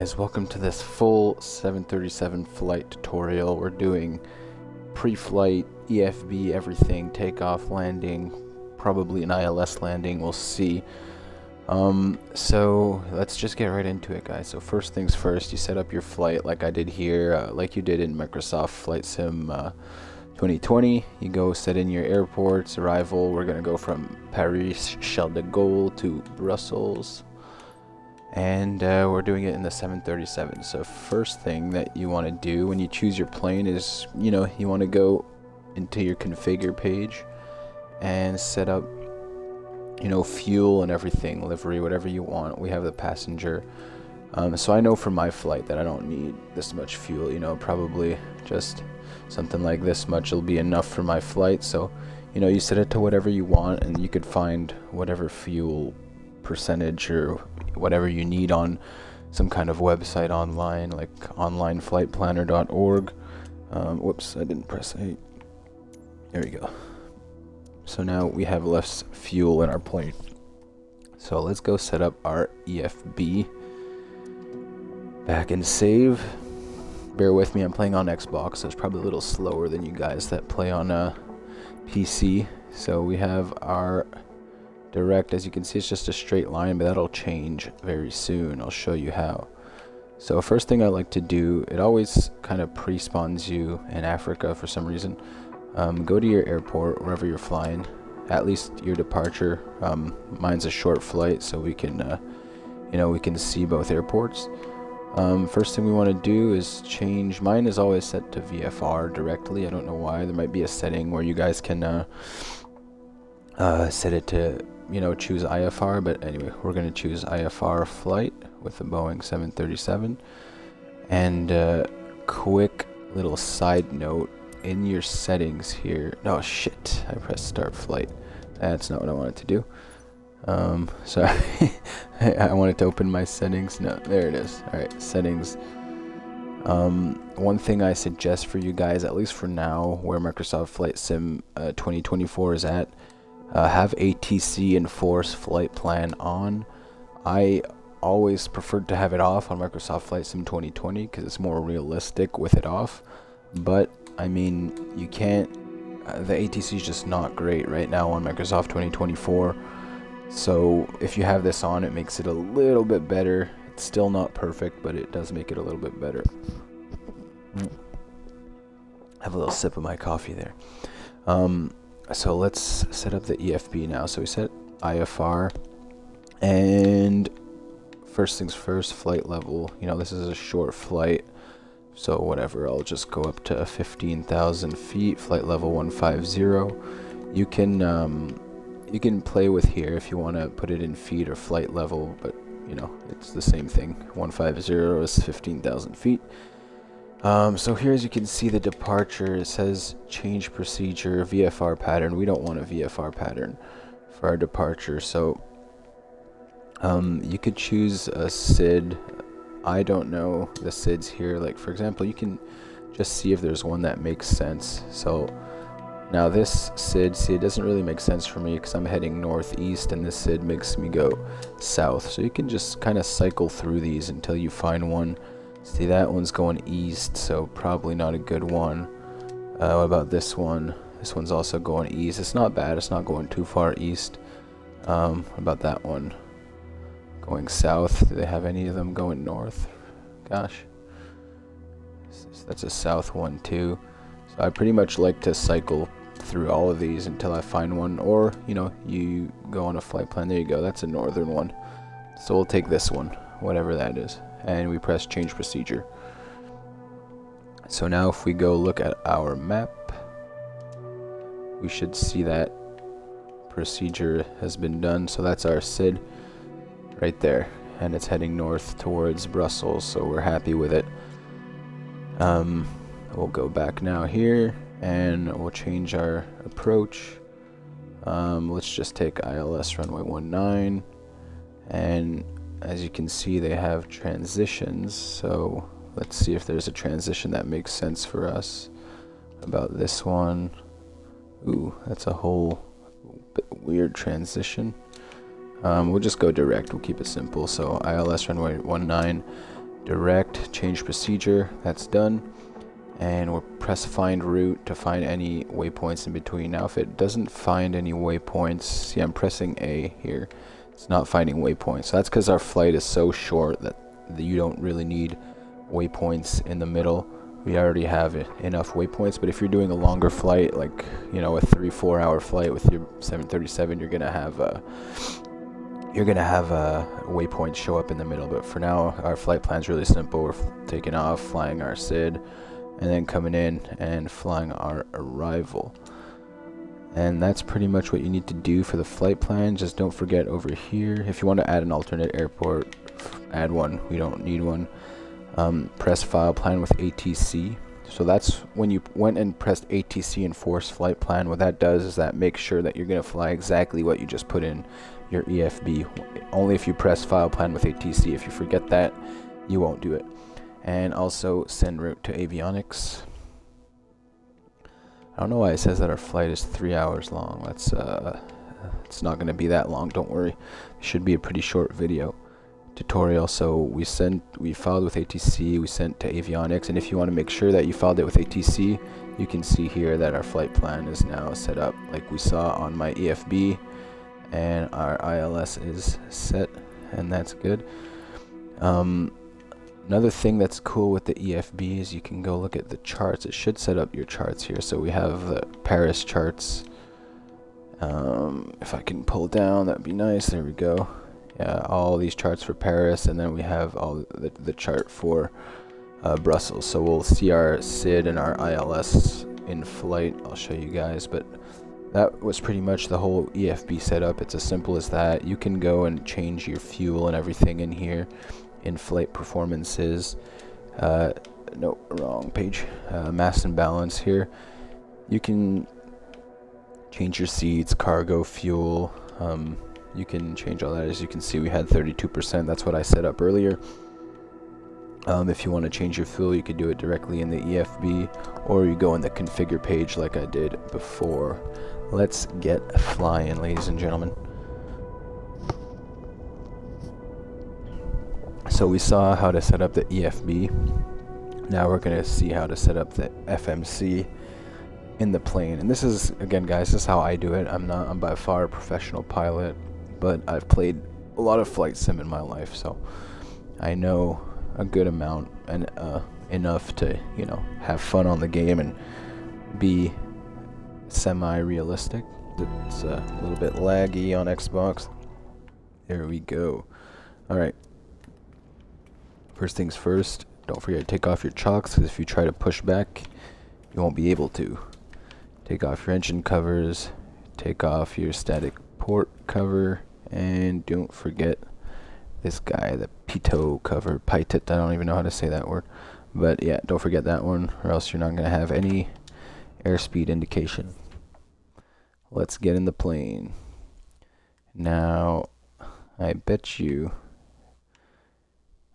Guys, welcome to this full 737 flight tutorial. We're doing pre-flight, EFB, everything, takeoff, landing, probably an ILS landing, we'll see. So let's just get right into it, guys. So first things first, you set up your flight like I did here, like you did in Microsoft Flight Sim 2020. You go set in your airports, arrival. We're gonna go from Paris Charles de Gaulle to Brussels. And we're doing it in the 737. So first thing that you want to do when you choose your plane is, you want to go into your configure page and set up, fuel and everything, livery, whatever you want. We have the passenger. So I know for my flight that I don't need this much fuel, probably just something like this much will be enough for my flight. So, you set it to whatever you want, and you could find whatever fuel percentage or whatever you need on some kind of website online, like onlineflightplanner.org. Whoops, I didn't press 8. There we go. So now we have less fuel in our plane. So let's go set up our EFB. Back and save. Bear with me, I'm playing on Xbox, so it's probably a little slower than you guys that play on PC. So we have our direct. As you can see, it's just a straight line, but that'll change very soon. I'll show you how. So first thing I like to do, it always kind of pre-spawns you in Africa for some reason. Go to your airport wherever you're flying, at least your departure. Mine's a short flight, so we can we can see both airports. First thing we want to do is change. Mine is always set to VFR directly. I don't know why. There might be a setting where you guys can set it to choose IFR, but anyway, we're going to choose IFR flight with the Boeing 737. And quick little side note, in your settings here, oh shit, I pressed start flight. That's not what I wanted to do. Sorry. I wanted to open my settings. No, there it is. Alright, settings. One thing I suggest for you guys, at least for now, where Microsoft Flight Sim 2024 is at, have ATC Enforce Flight Plan on. I always preferred to have it off on Microsoft Flight Sim 2020 because it's more realistic with it off. But I mean, you can't. The ATC is just not great right now on Microsoft 2024. So if you have this on, it makes it a little bit better. It's still not perfect, but it does make it a little bit better. Have a little sip of my coffee there. So let's set up the EFB now. So we set IFR, and first things first, flight level. This is a short flight, so whatever, I'll just go up to 15,000 feet, flight level 150. You can play with here if you want to put it in feet or flight level, but it's the same thing. 150 is 15,000 feet. So here, as you can see, the departure, it says change procedure, VFR pattern. We don't want a VFR pattern for our departure, so you could choose a SID. I don't know the SIDs here. Like, for example, you can just see if there's one that makes sense. So now this SID, see, it doesn't really make sense for me because I'm heading northeast, and this SID makes me go south. So you can just kind of cycle through these until you find one. See, that one's going east, so probably not a good one. What about this one? This one's also going east. It's not bad. It's not going too far east. What about that one? Going south. Do they have any of them going north? Gosh. That's a south one too. So I pretty much like to cycle through all of these until I find one. Or, you go on a flight plan. There you go. That's a northern one. So we'll take this one, whatever that is. And we press change procedure. So now if we go look at our map, we should see that procedure has been done. So that's our SID right there, and it's heading north towards Brussels, so we're happy with it. We'll go back now here, and we'll change our approach. Let's just take ILS runway 19, and as you can see, they have transitions, so let's see if there's a transition that makes sense for us. About this one. Ooh, that's a whole bit weird transition. We'll just go direct. We'll keep it simple. So ILS runway 19, direct, change procedure, that's done. And we'll press find route to find any waypoints in between. Now if it doesn't find any waypoints, see I'm pressing A here, it's not finding waypoints. So that's because our flight is so short that you don't really need waypoints in the middle. We already have enough waypoints, but if you're doing a longer flight, like, you know, a 3-4 hour flight with your 737, you're gonna have waypoints show up in the middle. But for now, our flight plan's really simple. We're taking off, flying our SID, and then coming in and flying our arrival. And that's pretty much what you need to do for the flight plan. Just don't forget over here, if you want to add an alternate airport, add one. We don't need one. Press file plan with ATC. So that's when you went and pressed ATC and force flight plan. What that does is that makes sure that you're going to fly exactly what you just put in your EFB. Only if you press file plan with ATC. If you forget that, you won't do it. And also send route to avionics. I don't know why it says that our flight is 3 hours long. That's it's not going to be that long, don't worry. It should be a pretty short video tutorial. So we filed with ATC, we sent to avionics, and if you want to make sure that you filed it with ATC, you can see here that our flight plan is now set up like we saw on my EFB, and our ILS is set, and that's good. Another thing that's cool with the EFB is you can go look at the charts. It should set up your charts here. So we have the Paris charts. If I can pull down, that'd be nice. There we go. Yeah, all these charts for Paris, and then we have all the chart for Brussels. So we'll see our SID and our ILS in flight. I'll show you guys, but that was pretty much the whole EFB setup. It's as simple as that. You can go and change your fuel and everything in here. In flight performances, no, wrong page, mass and balance here. You can change your seats, cargo, fuel. You can change all that. As you can see, we had 32%. That's what I set up earlier. If you want to change your fuel, you could do it directly in the EFB, or you go in the configure page like I did before. Let's get flying, ladies and gentlemen. So we saw how to set up the EFB. Now we're going to see how to set up the FMC in the plane. And this is, again guys, this is how I do it. I'm by far a professional pilot, but I've played a lot of flight sim in my life, so I know a good amount and enough to, you know, have fun on the game and be semi-realistic. It's a little bit laggy on Xbox. There we go. Alright. First things first, don't forget to take off your chocks, because if you try to push back, you won't be able to. Take off your engine covers, take off your static port cover, and don't forget this guy, the pitot cover, pitot, I don't even know how to say that word. But yeah, don't forget that one, or else you're not going to have any airspeed indication. Let's get in the plane. Now, I bet you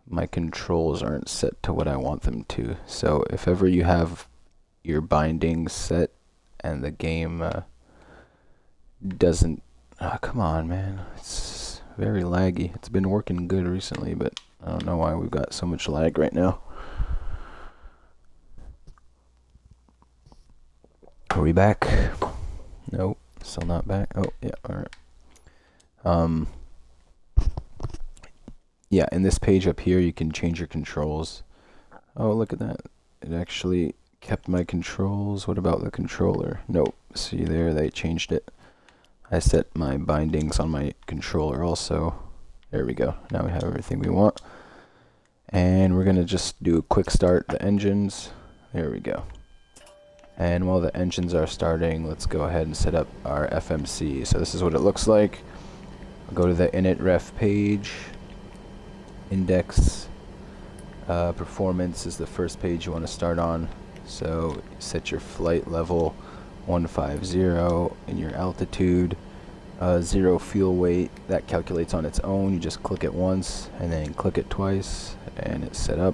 my controls aren't set to what I want them to. So if ever you have your bindings set and the game doesn't, come on man, it's very laggy. It's been working good recently, but I don't know why we've got so much lag right now. Are we back? Nope, still not back. Oh yeah, alright. Yeah, in this page up here, you can change your controls. Oh, look at that. It actually kept my controls. What about the controller? Nope. See there, they changed it. I set my bindings on my controller also. There we go. Now we have everything we want. And we're going to just do a quick start the engines. There we go. And while the engines are starting, let's go ahead and set up our FMC. So this is what it looks like. I'll go to the init ref page. Index performance is the first page you want to start on. So set your flight level 150 and your altitude. 0 fuel weight, that calculates on its own. You just click it once and then click it twice and it's set up.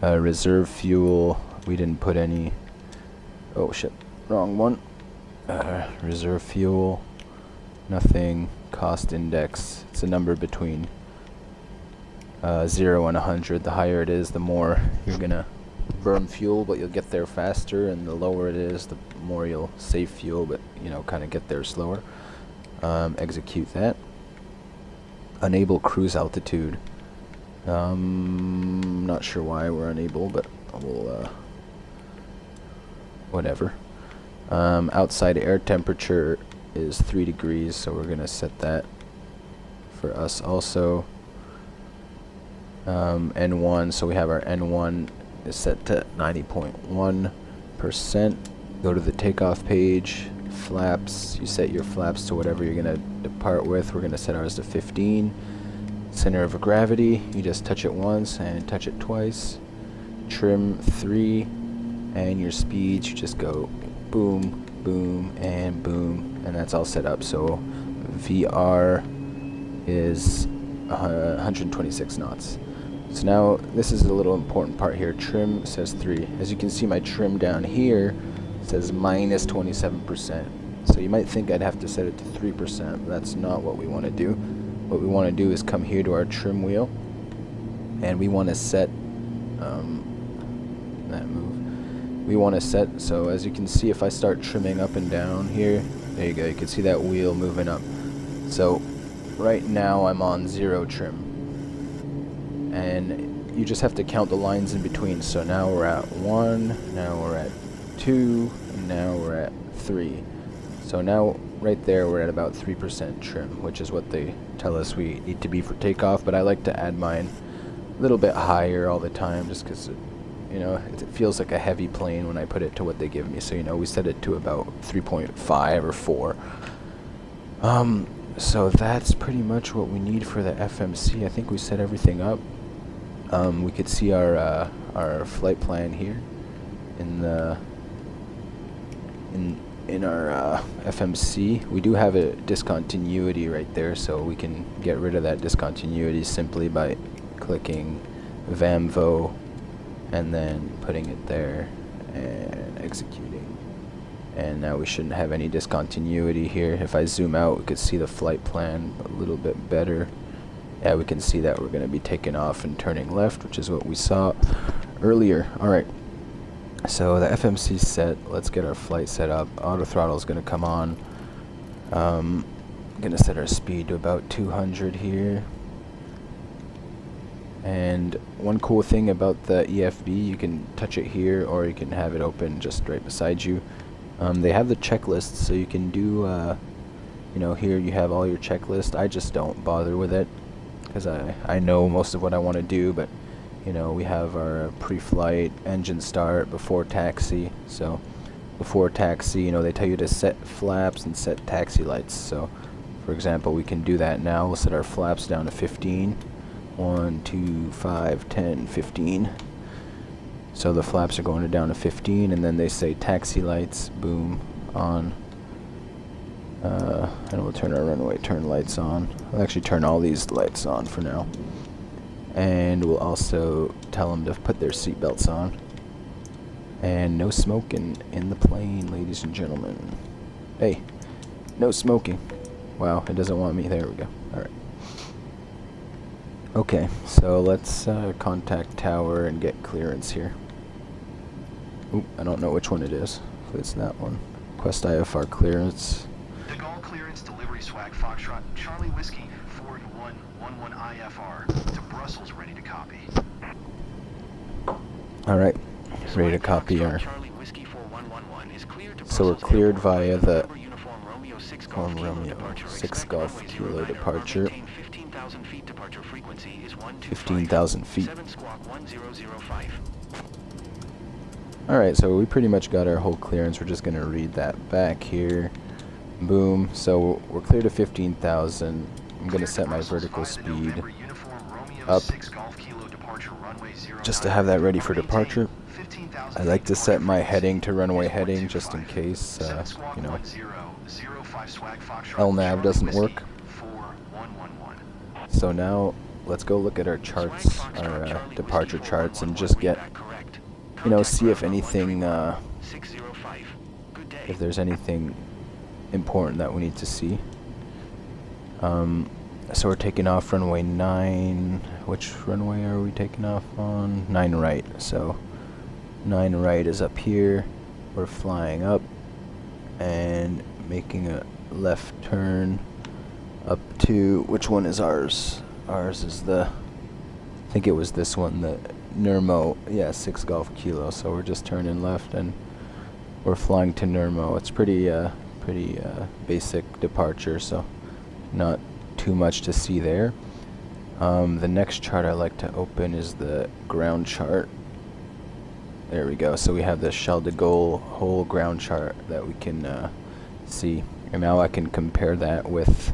Reserve fuel, we didn't put any. Oh shit, wrong one. Reserve fuel, nothing. Cost index, it's a number between 0 and 100. The higher it is, the more you're gonna burn fuel, but you'll get there faster, and the lower it is, the more you'll save fuel, but you know, kind of get there slower. Execute that. Enable cruise altitude. Not sure why we're unable, but we'll whatever. Outside air temperature is 3 degrees, so we're gonna set that for us also. N1, so we have our N1 is set to 90.1%. Go to the takeoff page, flaps, you set your flaps to whatever you're gonna depart with. We're gonna set ours to 15. Center of gravity, you just touch it once and touch it twice. Trim 3, and your speeds, you just go boom, boom, and boom, and that's all set up. So VR is 126 knots. So now this is a little important part here. Trim says 3. As you can see, my trim down here says minus 27%. So you might think I'd have to set it to 3%, but that's not what we want to do. What we want to do is come here to our trim wheel, and we want to set that move. We want to set, so as you can see, if I start trimming up and down here, there you go, you can see that wheel moving up. So right now I'm on 0 trim, and you just have to count the lines in between. So now we're at 1, now we're at 2, and now we're at 3. So now right there we're at about 3% trim, which is what they tell us we need to be for takeoff, but I like to add mine a little bit higher all the time, just because you know, it feels like a heavy plane when I put it to what they give me. So you know, we set it to about 3.5 or 4. So that's pretty much what we need for the FMC. I think we set everything up. We could see our flight plan here in the in our FMC. We do have a discontinuity right there, so we can get rid of that discontinuity simply by clicking VAMVO and then putting it there and executing. And now we shouldn't have any discontinuity here. If I zoom out, we could see the flight plan a little bit better. Yeah, we can see that we're going to be taking off and turning left, which is what we saw earlier. Alright, so the FMC set, let's get our flight set up. Auto throttle is going to come on. I'm going to set our speed to about 200 here. And one cool thing about the EFB, you can touch it here or you can have it open just right beside you. They have the checklist, so you can do, you know, here you have all your checklist. I just don't bother with it because I know most of what I want to do, but you know, we have our pre-flight, engine start, before taxi. So before taxi, you know, they tell you to set flaps and set taxi lights. So for example, we can do that now. We'll set our flaps down to 15. 1, 2, 5, 10, 15. So the flaps are going down to 15, and then they say taxi lights, boom, on. And we'll turn our runway turn lights on. We'll actually turn all these lights on for now. And we'll also tell them to put their seatbelts on. And no smoking in the plane, ladies and gentlemen. Hey, no smoking. Wow, it doesn't want me. There we go. Alright. Okay, so let's contact tower and get clearance here. Oop, I don't know which one it is. If it's that one. Request IFR clearance. The Gall clearance delivery swag Foxtrot Charlie Whiskey 4111 IFR to Brussels, ready to copy. Alright, ready to copy our. So we're cleared via the Romeo 6 Golf Kilo departure. 15,000 feet. Alright, so we pretty much got our whole clearance. We're just going to read that back here. Boom. So we're clear to 15,000. I'm going to set my vertical speed up just to have that ready for departure. I like to set my heading to runway heading just in case, you know, LNAV doesn't work. So now let's go look at our charts, our departure charts, and just get, you know, see if anything, if there's anything important that we need to see. So we're taking off runway 9. Which runway are we taking off on? 9 right. So 9 right is up here. We're flying up and making a left turn up to, which one is ours? Ours is the, I think it was this one, the Nurmo, yeah, 6 Golf Kilo. So we're just turning left and we're flying to Nurmo. It's pretty basic departure, so not too much to see there. The next chart I like to open is the ground chart. There we go. So we have the Charles de Gaulle whole ground chart that we can see. And now I can compare that with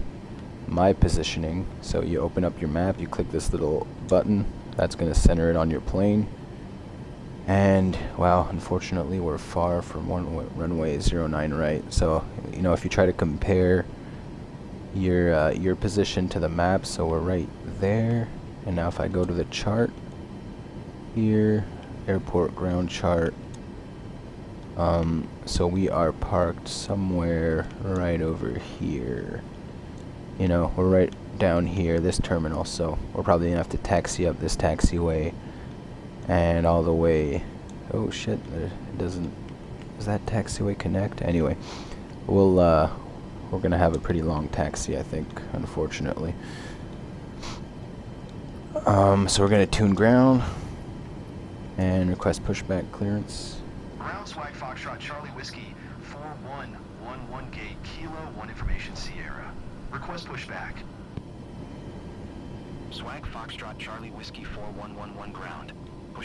my positioning. So you open up your map, you click this little button, that's going to center it on your plane. And wow, unfortunately we're far from runway 09 right. So, you know, if you try to compare your position to the map, so we're right there. And now if I go to the chart here, airport ground chart, so we are parked somewhere right over here. You know, we're right down here, this terminal, so we're probably gonna have to taxi up this taxiway and all the way. Oh shit, it doesn't, does that taxiway connect? Anyway, we're gonna have a pretty long taxi, I think, unfortunately. So we're gonna tune ground and request pushback clearance. Ground swag Foxtrot Charlie Whiskey 4111 gate Kilo 1 information Sierra. Request pushback. Swag Foxtrot Charlie Whiskey 4111 ground.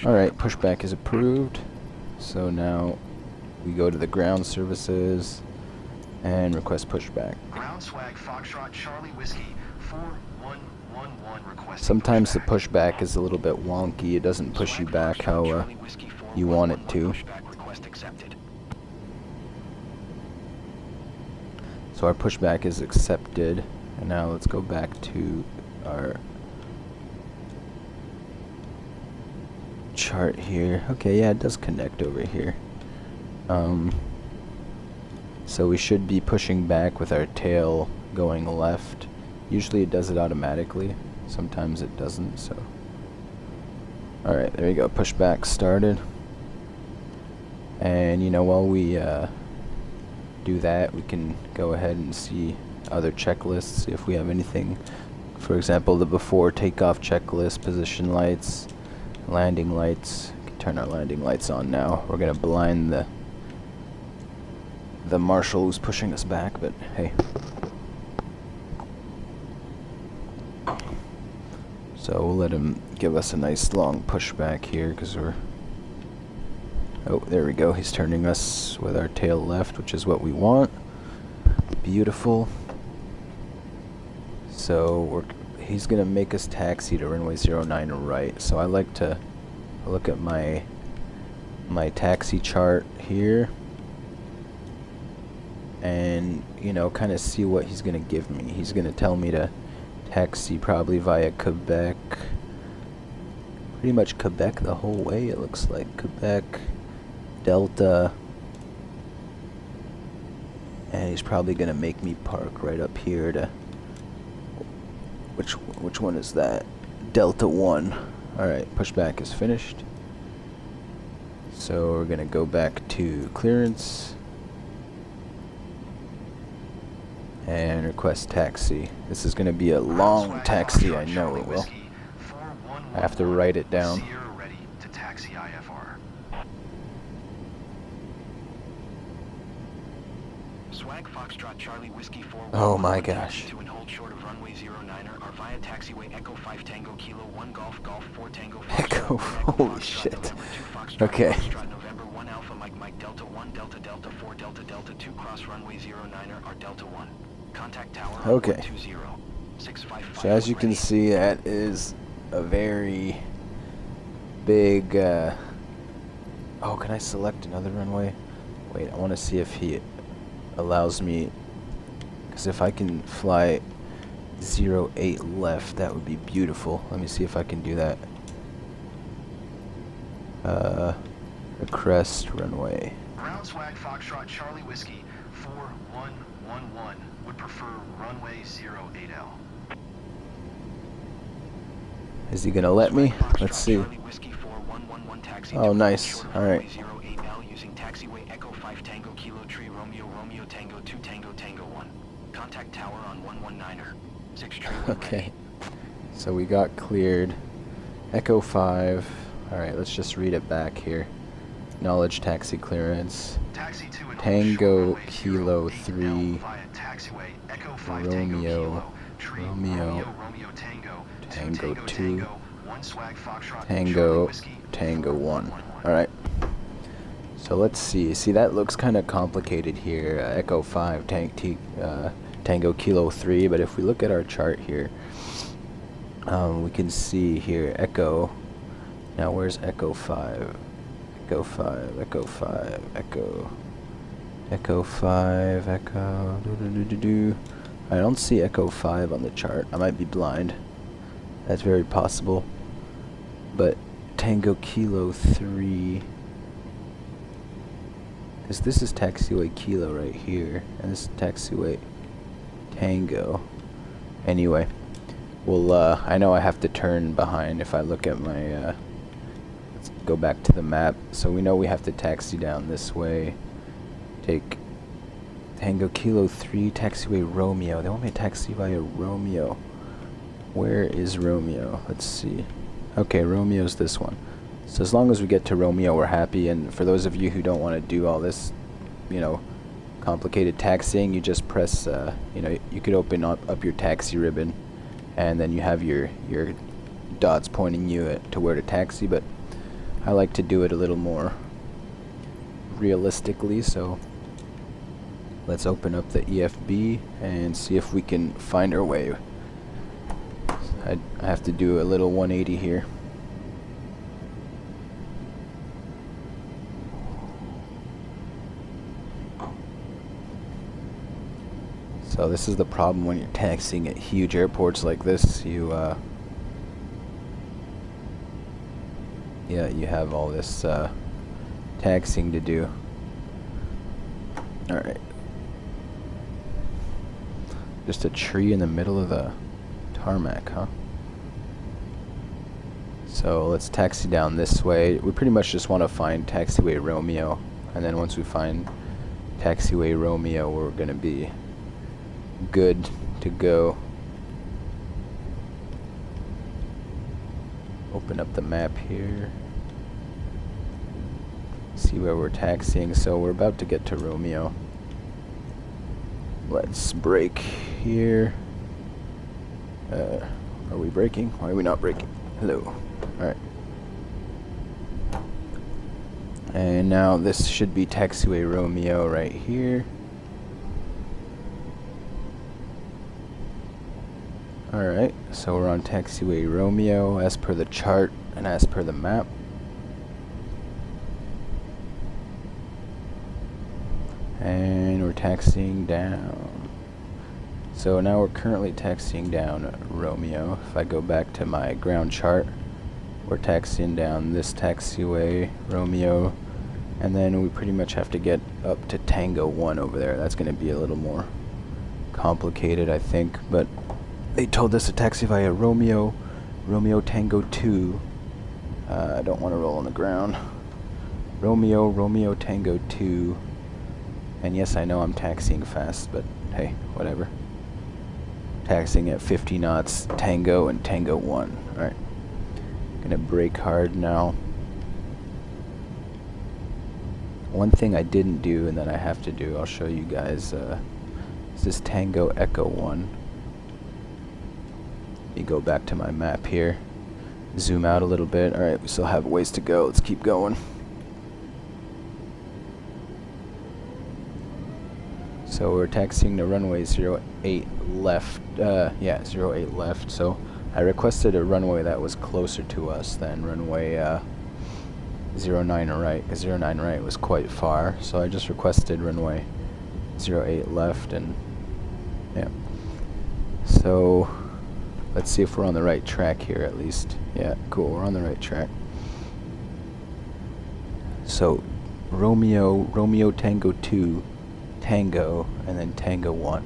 Alright, pushback is approved. So now we go to the ground services and request pushback. Ground swag Foxtrot Charlie Whiskey 4111 request. Sometimes the pushback is a little bit wonky. It doesn't push you back how you want it to. So our pushback is accepted. And now let's go back to our chart here. Okay, yeah, it does connect over here. So we should be pushing back with our tail going left. Usually it does it automatically. Sometimes it doesn't, so. Alright, there you go. Pushback started. And, you know, while we do that, we can go ahead and see other checklists if we have anything. For example, the before takeoff checklist, position lights, landing lights. We can turn our landing lights on now. We're going to blind the marshal who's pushing us back, but hey. So we'll let him give us a nice long pushback here because we're... Oh, there we go. He's turning us with our tail left, which is what we want. Beautiful. So he's going to make us taxi to runway 09 right. So I like to look at my taxi chart here and, you know, kind of see what he's going to give me. He's going to tell me to taxi probably via Quebec. Pretty much Quebec the whole way, it looks like. Quebec, Delta. And he's probably going to make me park right up here to... Which one is that? Delta 1. Alright, pushback is finished. So we're going to go back to clearance. And request taxi. This is going to be a long taxi, I know it will. I have to write it down. Oh my gosh. Echo, holy shit. Okay. Okay. So as you can see, that is a very big... oh, can I select another runway? Wait, I want to see if he allows me... Because if I can fly 08 left, that would be beautiful. Let me see if I can do that. A crest runway. Ground swag Foxtrot Charlie Whiskey 4111 would prefer runway 08L. Is he gonna let me? Let's see. Oh, nice. All right. Using taxiway Echo 5 Tango Kilo Tree Romeo Romeo Tango 2 Tango Tango 1. Contact tower on 119er. 6 tree 1 Okay. So we got cleared. Echo 5. All right, let's just read it back here. Knowledge taxi clearance. Taxi 2 and Tango Kilo 3 via taxiway Echo 5 Romeo Tango Kilo Tree Romeo Romeo Tango Tango 2 Tango 1 Swag Foxtrot Tango Whiskey Tango 1. All right. So let's see. See, that looks kind of complicated here. Echo 5 Tango Kilo 3. But if we look at our chart here, we can see here Echo. Now where's Echo 5? Echo 5, Echo 5, Echo 5, Echo. I don't see Echo 5 on the chart. I might be blind. That's very possible. But Tango Kilo 3. Because this is taxiway Kilo right here, and this is taxiway Tango. Anyway, well, I know I have to turn behind if I look at my, let's go back to the map. So we know we have to taxi down this way. Take Tango Kilo 3, taxiway Romeo. They want me to taxi via Romeo. Where is Romeo? Let's see. Okay, Romeo's this one. So as long as we get to Romeo, we're happy. And for those of you who don't want to do all this, you know, complicated taxiing, you just press, you know, you could open up your taxi ribbon, and then you have your dots pointing you to where to taxi. But I like to do it a little more realistically, so let's open up the EFB and see if we can find our way. I have to do a little 180 here. So this is the problem when you're taxiing at huge airports like this. You have all this taxiing to do. All right. Just a tree in the middle of the tarmac, huh? So let's taxi down this way. We pretty much just want to find taxiway Romeo, and then once we find taxiway Romeo, we're gonna be good to go. Open up the map here. See where we're taxiing. So we're about to get to Romeo. Let's brake here. Are we braking? Why are we not braking? Hello. Alright. And now this should be taxiway Romeo right here. Alright, so we're on taxiway Romeo as per the chart and as per the map. And we're taxiing down. So now we're currently taxiing down Romeo. If I go back to my ground chart, we're taxiing down this taxiway Romeo, and then we pretty much have to get up to Tango 1 over there. That's going to be a little more complicated, I think, but they told us to taxi via Romeo, Romeo Tango 2. I don't want to roll on the ground. Romeo, Romeo Tango 2. And yes, I know I'm taxiing fast, but hey, whatever. Taxiing at 50 knots, Tango and Tango 1. Alright. Gonna brake hard now. One thing I didn't do and that I have to do, I'll show you guys, is this Tango Echo 1. Let me go back to my map here. Zoom out a little bit. Alright, we still have ways to go. Let's keep going. So we're taxiing to runway 08 left. 08 left. So I requested a runway that was closer to us than runway 09 right, because 09 right was quite far. So I just requested runway 08 left, and yeah. So let's see if we're on the right track here at least. Yeah, cool, we're on the right track. So Romeo Tango 2, Tango, and then Tango 1.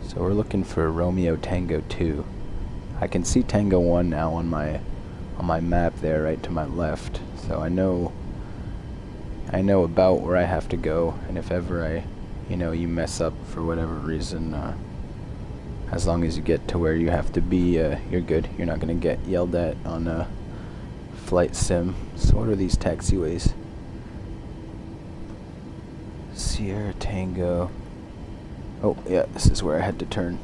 So we're looking for Romeo Tango 2. I can see Tango 1 now on my map there, right to my left. So I know about where I have to go, and if ever you mess up for whatever reason, as long as you get to where you have to be, you're good. You're not gonna get yelled at on a flight sim. So what are these taxiways? Sierra Tango. Oh yeah, this is where I had to turn.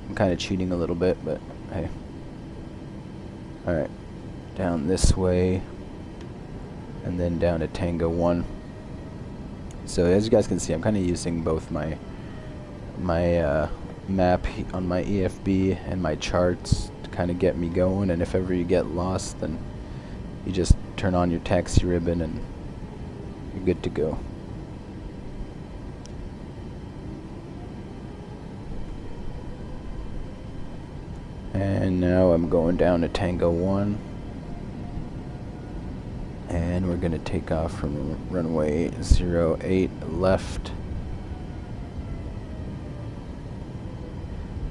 I'm kind of cheating a little bit, but hey. Alright, down this way, and then down to Tango 1. So as you guys can see, I'm kind of using both my map on my EFB and my charts to kind of get me going, and if ever you get lost, then you just turn on your taxi ribbon and you're good to go. And now I'm going down to Tango 1, and we're going to take off from runway 08 left.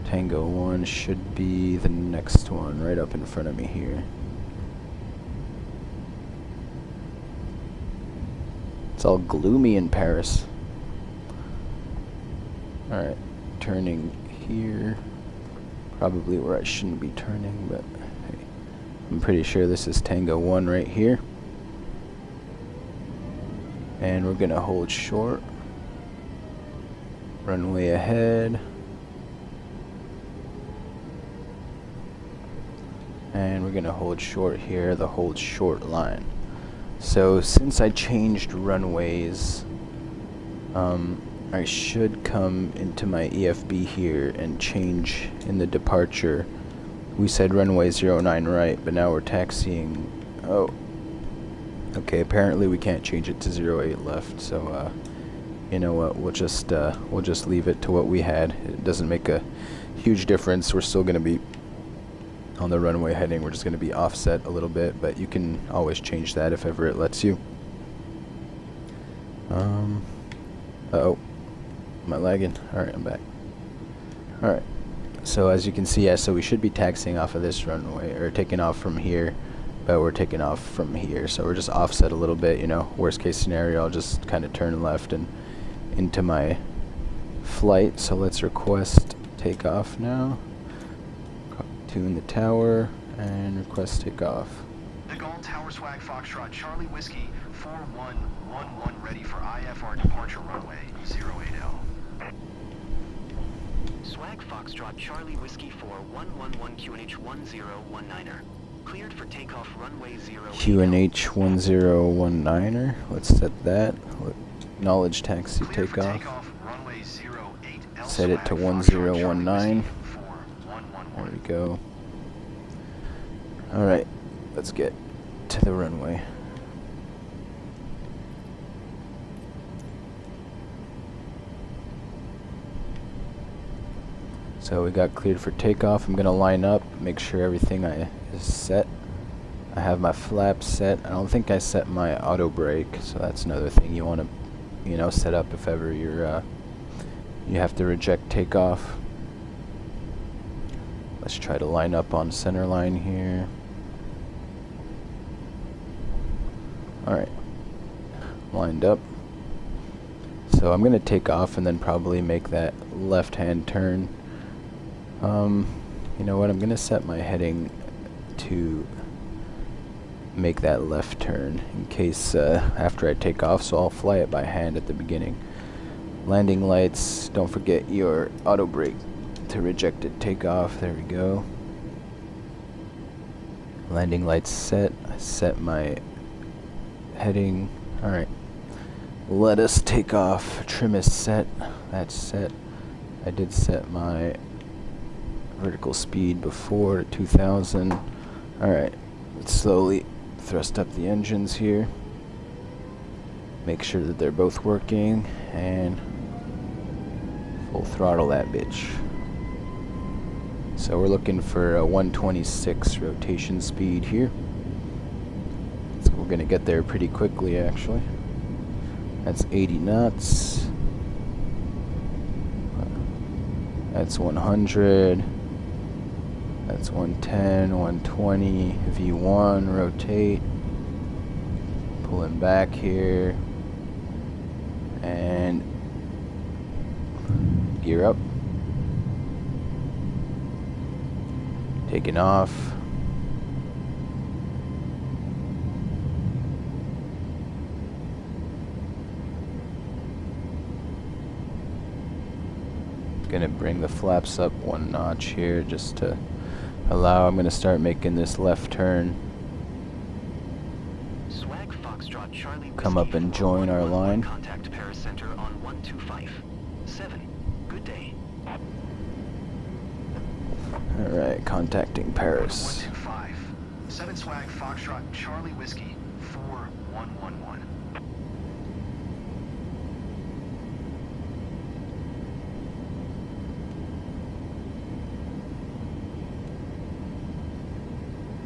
Tango 1 should be the next one right up in front of me here. It's all gloomy in Paris. Alright, turning here. Probably where I shouldn't be turning, but hey, I'm pretty sure this is Tango 1 right here. And we're gonna hold short. Runway ahead. And we're gonna hold short here, the hold short line. So since I changed runways, I should come into my EFB here and change in the departure. We said runway 09 right, but now we're taxiing. Oh, okay. Apparently we can't change it to 08 left. So you know what? We'll just leave it to what we had. It doesn't make a huge difference. We're still gonna be on the runway heading. We're just gonna be offset a little bit, but you can always change that if ever it lets you. Uh-oh. Am I lagging? Alright, I'm back. Alright. So as you can see, yeah, so we should be taxiing off of this runway, or taking off from here, but we're taking off from here. So we're just offset a little bit, Worst case scenario, I'll just kind of turn left and into my flight. So let's request takeoff now. Tune the tower, and request takeoff. The Gulf Tower Swag Foxtrot Charlie Whiskey 4111 ready for IFR departure runway 08L. Swag Foxtrot Charlie Whiskey 4111 QNH 1019er. Cleared for takeoff runway 08L. QNH 1019er. Let's set that. Acknowledge taxi takeoff. Runway 08L. Set it to 1019. There we go. Alright, let's get to the runway. So we got cleared for takeoff. I'm gonna line up, make sure everything is set. I have my flaps set. I don't think I set my auto brake, so that's another thing you want to, set up if ever you have to reject takeoff. Let's try to line up on center line here. Alright, lined up. So I'm gonna take off and then probably make that left-hand turn. You know what, I'm gonna set my heading to make that left turn in case after I take off, so I'll fly it by hand at the beginning. Landing lights, don't forget your auto brake to rejected takeoff. There we go. Landing lights set. I set my heading. Alright, let us take off. Trim is set. That's set. I did set my vertical speed before to 2000. Alright, let's slowly thrust up the engines here. Make sure that they're both working, and full throttle that bitch. So we're looking for a 126 rotation speed here. So we're gonna get there pretty quickly actually. That's 80 knots. That's 100. That's 110, 120, V1, rotate. Pulling back here. And gear up. Taking off. Gonna bring the flaps up one notch here just to allow. I'm gonna start making this left turn. Swag Foxtrot Charlie Come up and join our line. Contact Paris Center on 1257. Good day. Alright, contacting Paris. 125. 7 Swag Foxtrot Charlie Whiskey 4111.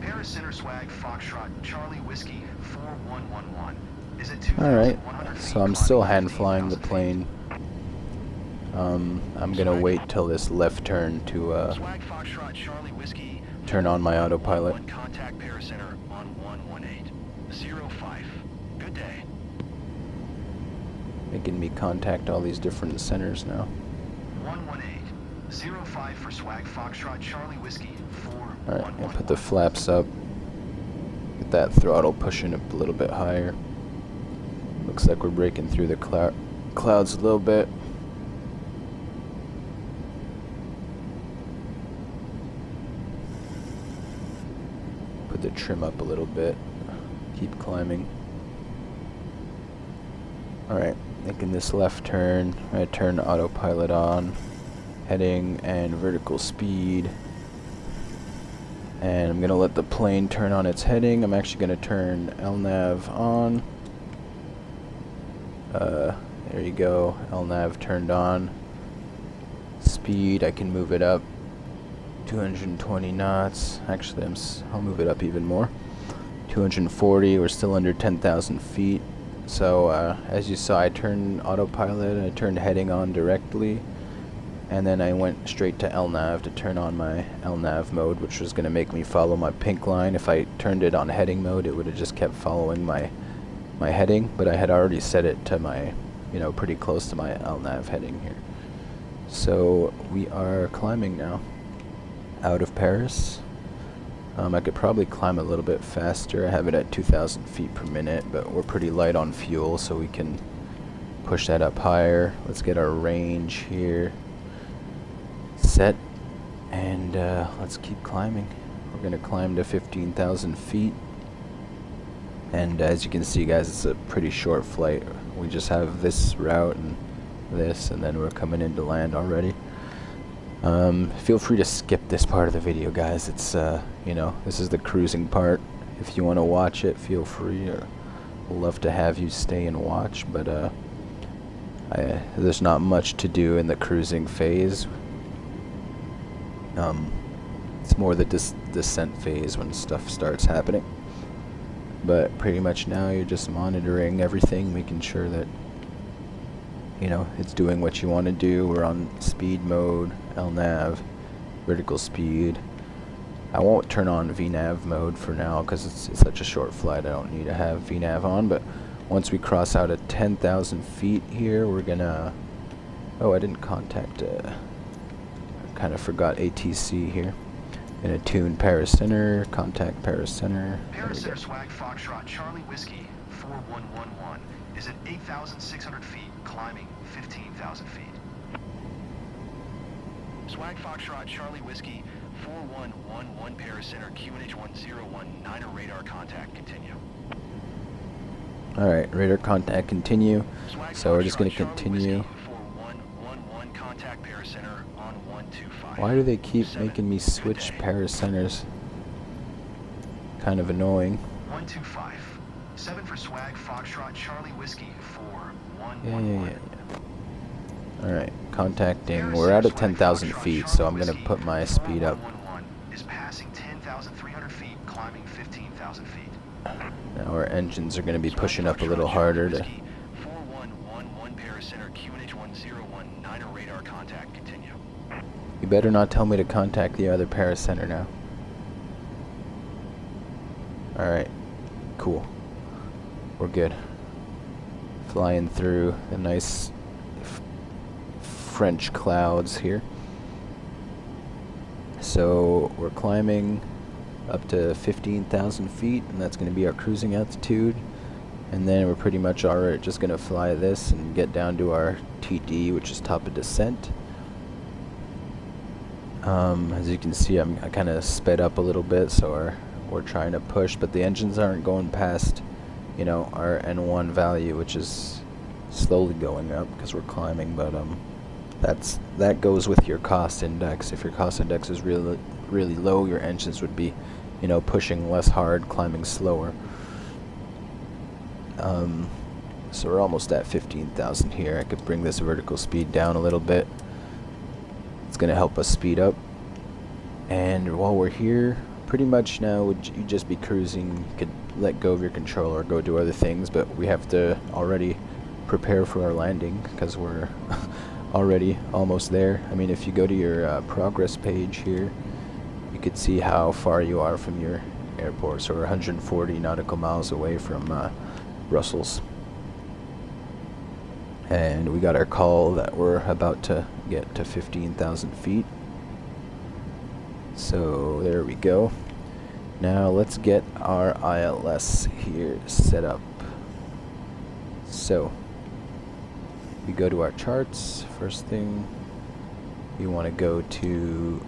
Paris Center Swag Foxtrot Charlie Whiskey 4111. Is it 2,100 Alright, feet so I'm still climbing hand flying the 15,000 feet? plane. I'm gonna wait till this left turn to Swag Foxtrot Charlie Whiskey turn on my autopilot. 4111. Contact Paris Center on 11805. Good day. Making me contact all these different centers now. 11805 for Swag Foxtrot Charlie Whiskey Alright, I'll 4111. put the flaps up. Get that throttle pushing up a little bit higher. Looks like we're breaking through the clouds a little bit. Put the trim up a little bit. Keep climbing. Alright, making this left turn. I turn autopilot on. Heading and vertical speed. And I'm gonna let the plane turn on its heading. I'm actually gonna turn LNAV on. There you go, LNAV turned on. Speed, I can move it up. 220 knots. Actually, I'll move it up even more. 240. We're still under 10,000 feet. So as you saw, I turned autopilot. I turned heading on directly. And then I went straight to LNAV to turn on my LNAV mode, which was going to make me follow my pink line. If I turned it on heading mode, it would have just kept following my heading, but I had already set it to my, pretty close to my LNAV heading here. So we are climbing now out of Paris. I could probably climb a little bit faster. I have it at 2,000 feet per minute, but we're pretty light on fuel, so we can push that up higher. Let's get our range here set, and let's keep climbing. We're gonna climb to 15,000 feet, and as you can see, guys, it's a pretty short flight. We just have this route and this, and then we're coming into land already. Feel free to skip this part of the video, guys. It's this is the cruising part. If you want to watch it, feel free. We'll love to have you stay and watch, but there's not much to do in the cruising phase. It's more the descent phase when stuff starts happening. But pretty much now you're just monitoring everything, making sure that it's doing what you want to do. We're on speed mode, LNAV, vertical speed. I won't turn on VNAV mode for now because it's such a short flight. I don't need to have VNAV on. But once we cross out at 10,000 feet here, we're gonna. Oh, I didn't contact. Kind of forgot ATC here. Gonna tune Paris Center, contact Paris Center. Paris Center Swag Foxtrot Charlie Whiskey 4111 is at 8,600 feet, climbing 15,000 feet. Swag Foxtrot Charlie Whiskey 4111 Paris Center QNH 1019 radar contact continue. Alright, radar contact continue. Swag So we're just gonna Foxtrot Charlie continue. Whiskey 4111 contact Paris Center on 125. Why do they keep 7. making me Good switch day. Paris Centers? Kind of annoying. 125. 7 for Swag Foxtrot Charlie Whiskey 4111. Yeah. Alright, contacting. We're out of 10,000 feet, so I'm gonna put my speed up. 4111 is passing 10,300 feet, climbing 15,000 feet. Now our engines are gonna be pushing up a little harder to. 4111 Paris Center QNH 1019 radar contact continue. You better not tell me to contact the other Paris Center now. Alright, cool. We're good. Flying through the nice French clouds here. So we're climbing up to 15,000 feet, and that's going to be our cruising altitude. And then we're pretty much already just going to fly this and get down to our TD, which is top of descent. As you can see, I kind of sped up a little bit, so we're trying to push, but the engines aren't going past, you know, our N1 value, which is slowly going up because we're climbing. But that goes with your cost index. If your cost index is really low, your engines would be, you know, pushing less hard, climbing slower. So we're almost at 15,000 here. I could bring this vertical speed down a little bit. It's going to help us speed up. And while we're here, pretty much now you just be cruising. You could let go of your controller, go do other things, but we have to already prepare for our landing because we're already almost there. I mean, if you go to your progress page here, you could see how far you are from your airport. So we're 140 nautical miles away from Brussels. And we got our call that we're about to get to 15,000 feet. So there we go. Now let's get our ILS here set up. So we go to our charts. First thing, you want to go to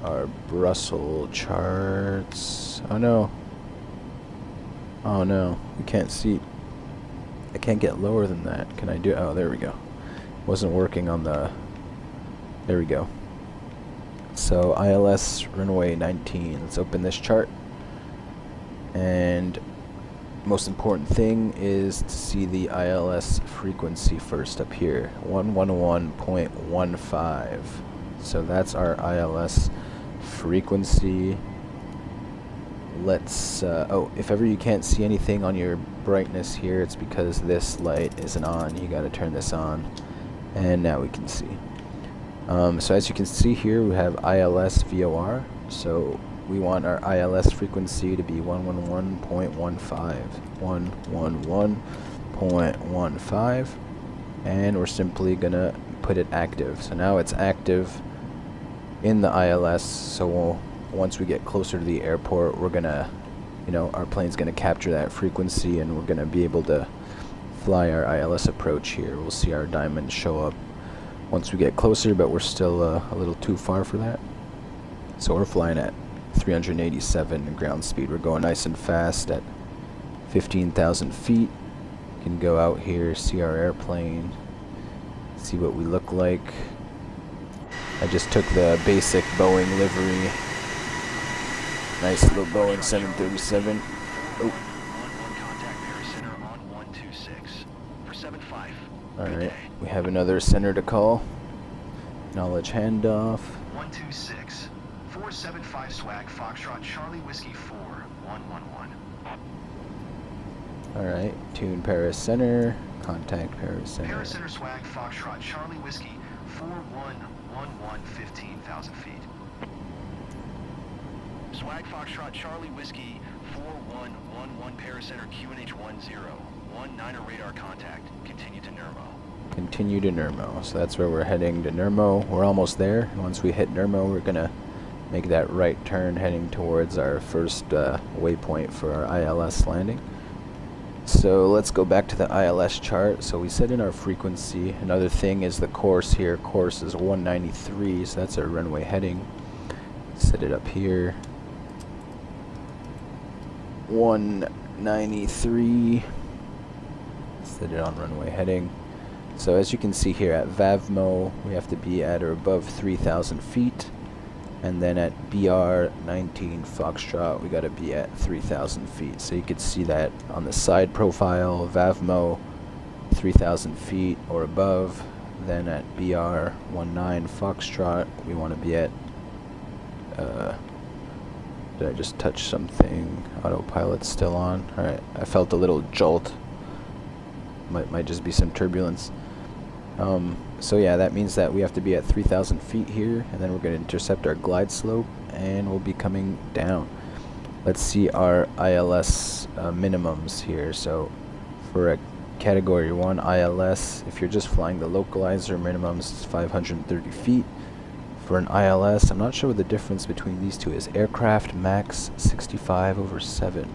our Brussels charts. Oh no, we can't see. I can't get lower than that. Can I do? Oh, there we go. Wasn't working on the. There we go. So ILS runway 19. Let's open this chart. And most important thing is to see the ILS frequency first up here. 111.15. So that's our ILS frequency. Let's if ever you can't see anything on your brightness here, it's because this light isn't on. You got to turn this on, and now we can see. So as you can see here, we have ILS VOR. So we want our ILS frequency to be 111.15, 111.15, and we're simply gonna put it active. So now it's active in the ILS. So once we get closer to the airport, we're gonna, you know, our plane's gonna capture that frequency, and we're gonna be able to fly our ILS approach here. We'll see our diamonds show up once we get closer, but we're still a little too far for that. So we're flying at 387 ground speed. We're going nice and fast at 15,000 feet. You can go out here, see our airplane, see what we look like. I just took the basic Boeing livery. Nice little Boeing 737. Oh. Alright, we have another center to call. Knowledge handoff. 126. 475 swag, Foxtrot, Charlie Whiskey 4111. Alright, tune Paris Center. Contact Paris Center. Paris Center swag, Foxtrot, Charlie Whiskey 4111, 15,000 feet. Swag Foxtrot, Charlie Whiskey 4111, Paris Center, QNH 1019er radar contact. Continue to Nurmo. Continue to Nurmo. So that's where we're heading, to Nurmo. We're almost there. Once we hit Nurmo, we're gonna make that right turn heading towards our first waypoint for our ILS landing. So let's go back to the ILS chart. So we set in our frequency. Another thing is the course here. Course is 193, so that's our runway heading. Set it up here. 193. Set it on runway heading. So as you can see here at VAVMO, we have to be at or above 3,000 feet. And then at BR19 Foxtrot, we got to be at 3,000 feet. So you could see that on the side profile, VAVMO 3,000 feet or above. Then at BR19 Foxtrot, we want to be at, did I just touch something? Autopilot's still on. Alright, I felt a little jolt. Might just be some turbulence. So yeah, that means that we have to be at 3,000 feet here, and then we're going to intercept our glide slope, and we'll be coming down. let's see our ILS minimums here. So for a Category 1 ILS, if you're just flying the localizer, minimums is 530 feet. For an ILS, I'm not sure what the difference between these two is. Aircraft max 65/7.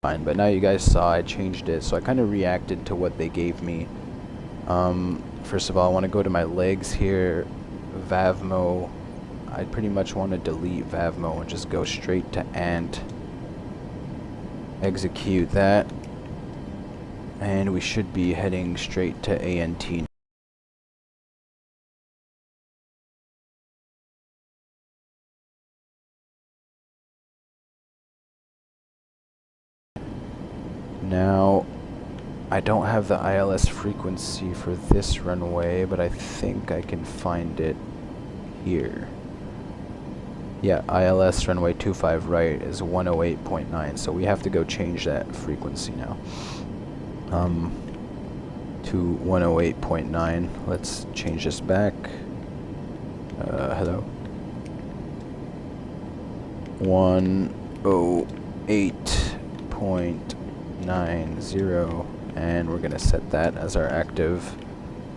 Fine, but now you guys saw I changed it, so I kind of reacted to what they gave me. First of all, I want to go to my legs here, Vavmo. I pretty much want to delete Vavmo and just go straight to Ant. Execute that, and we should be heading straight to ANT. Now, I don't have the ILS frequency for this runway, but I think I can find it here. Yeah, ILS runway 25 right is 108.9, so we have to go change that frequency now. To 108.9. Let's change this back. Hello. 108.90, and we're gonna set that as our active.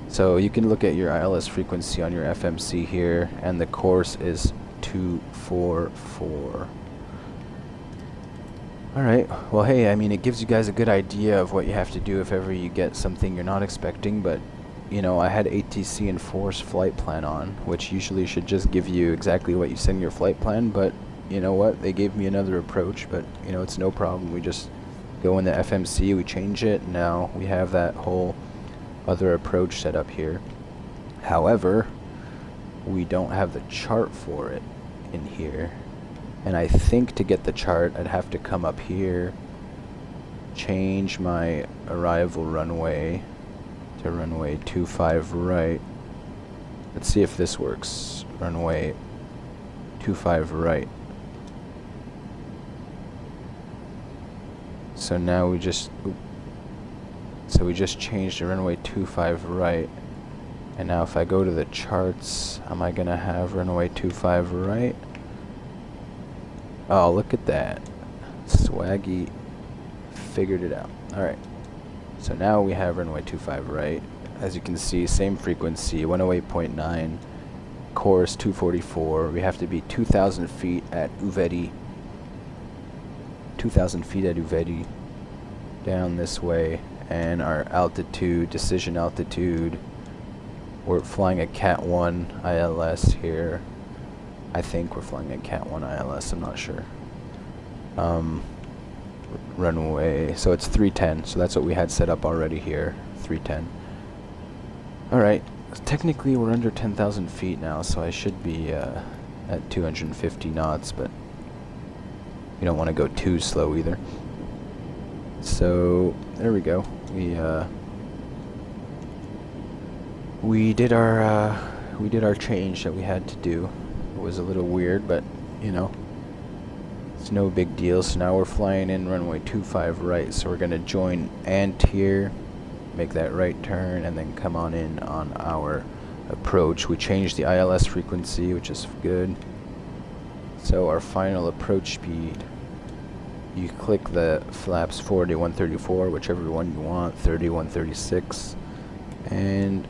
So you can look at your ILS frequency on your FMC here, and the course is 244. Alright, well hey, I mean it gives you guys a good idea of what you have to do if ever you get something you're not expecting, but you know, I had ATC enforced flight plan on, which usually should just give you exactly what you send in your flight plan, but you know what, they gave me another approach, but you know, it's no problem. We just go in the FMC, we change it, and now we have that whole other approach set up here. However, we don't have the chart for it in here. And I think to get the chart, I'd have to come up here, change my arrival runway to runway 25 right. Let's see if this works. Runway 25 right. So now we just changed to runway 25 right. And now if I go to the charts, am I gonna have runway 25 right? Oh, look at that. Swaggy figured it out. Alright. So now we have runway 25 right. As you can see, same frequency, 108.9. Course 244. We have to be 2,000 feet at Uvedi. 2,000 feet at Uvedi. Down this way. And our altitude, decision altitude. We're flying a Cat 1 ILS here. I think we're flying a Cat 1 ILS, I'm not sure. Runway, so it's 310, so that's what we had set up already here, 310. Alright, technically we're under 10,000 feet now, so I should be at 250 knots, but you don't want to go too slow either. So, there we go. We did our change that we had to do. It was a little weird, but you know, it's no big deal. So now we're flying in runway 25 right, so we're gonna join Ant here, make that right turn, and then come on in on our approach. We changed the ILS frequency, which is good. So our final approach speed, you click the flaps 40, 134, whichever one you want, 30, 136, and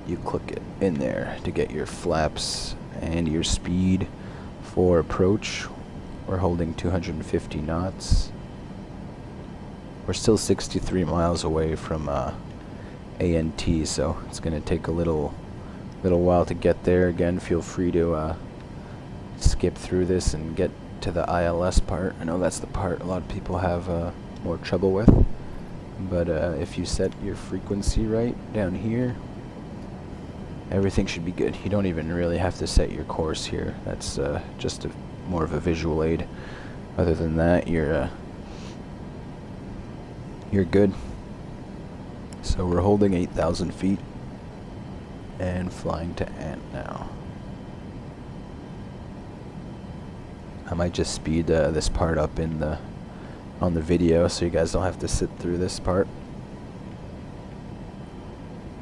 you click it in there to get your flaps and your speed for approach. We're holding 250 knots. We're still 63 miles away from ANT, so it's gonna take a little while to get there. Again, feel free to skip through this and get to the ILS part. I know that's the part a lot of people have more trouble with, but if you set your frequency right down here, everything should be good. You don't even really have to set your course here. That's just more of a visual aid. Other than that, you're good. So we're holding 8,000 feet and flying to Ant now. I might just speed this part up on the video so you guys don't have to sit through this part.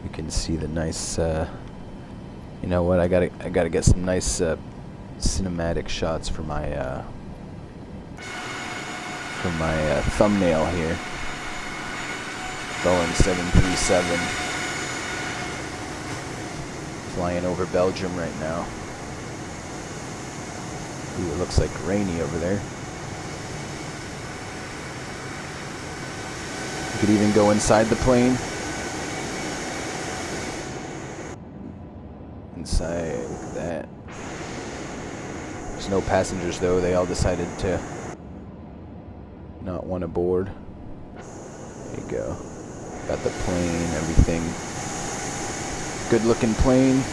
You can see the nice. You know what? I gotta get some nice cinematic shots for my thumbnail here. Boeing 737, flying over Belgium right now. Ooh, it looks like rainy over there. You could even go inside the plane. Inside, look at that. There's no passengers though, they all decided to not want to board. There you go. Got the plane, everything. Good looking plane.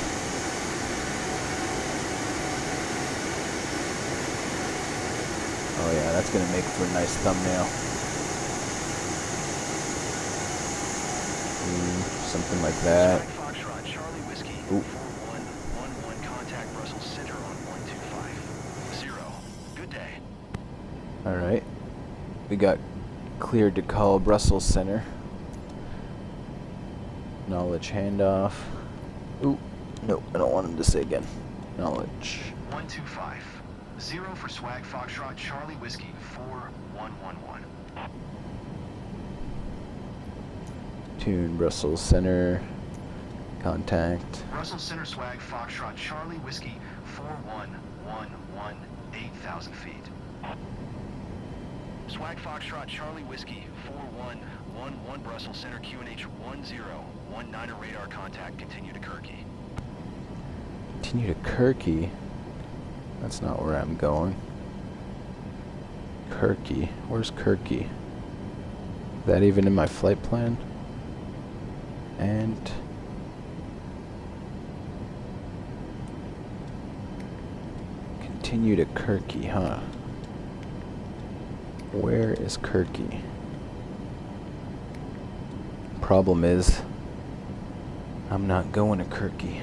Oh yeah, that's gonna make for a nice thumbnail. Something like that. Ooh. Alright. We got cleared to call Brussels Center. Knowledge handoff. Ooh. No, I don't want him to say again. Knowledge. 125. 0 for Swag Foxtrot Charlie Whiskey 4111. Tune Brussels Center. Contact. Brussels Center Swag Foxtrot Charlie Whiskey 4111 8,000 feet. Swag Foxtrot Charlie Whiskey 4111 Brussels Center QNH 1019 radar contact. Continue to Kirky. Continue to Kirky? That's not where I'm going. Kirky. Where's Kirky? Is that even in my flight plan? And continue to Kirky, huh? Where is Kirky? Problem is, I'm not going to Kirky.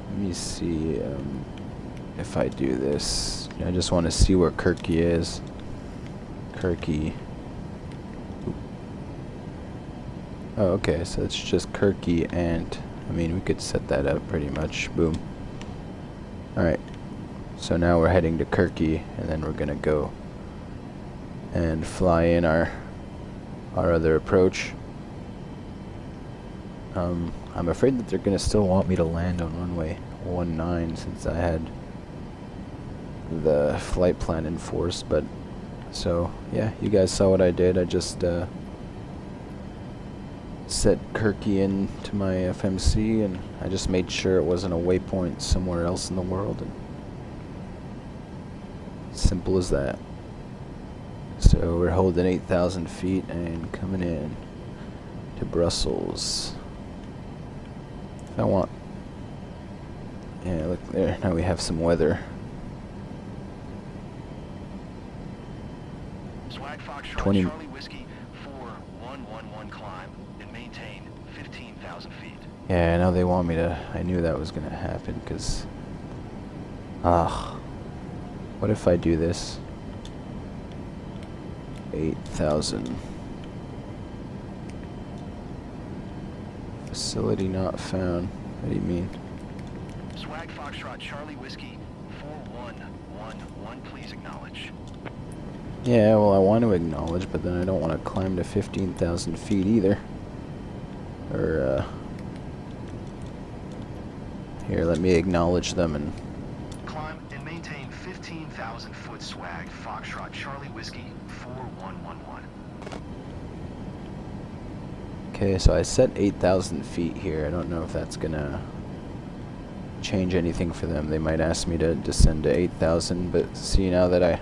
Let me see if I do this. I just want to see where Kirky is. Kirky. Oop. Oh, okay, so it's just Kirky and, I mean, we could set that up pretty much. Boom. Alright. So now we're heading to Kirky, and then we're gonna go and fly in our other approach. I'm afraid that they're gonna still want me to land on runway 19 since I had the flight plan enforced, but so yeah, you guys saw what I did. I just set Kirky into my FMC, and I just made sure it wasn't a waypoint somewhere else in the world, and simple as that. So we're holding 8,000 feet and coming in to Brussels. If I want, yeah, look there, now we have some weather. Swag Foxtrot 20 Charlie Whiskey 4111 climb and maintain 15,000 feet. Yeah, now they want me to, I knew that was gonna happen, because what if I do this? 8,000. Facility not found. What do you mean? Swag Foxtrot Charlie Whiskey 4111, please acknowledge. Yeah, well, I want to acknowledge, but then I don't want to climb to 15,000 feet either. Or, here, let me acknowledge them and... Climb and maintain 15,000 foot swag Foxtrot Charlie Whiskey 4111. Okay, so I set 8,000 feet here. I don't know if that's gonna change anything for them. They might ask me to descend to 8,000, but see, now that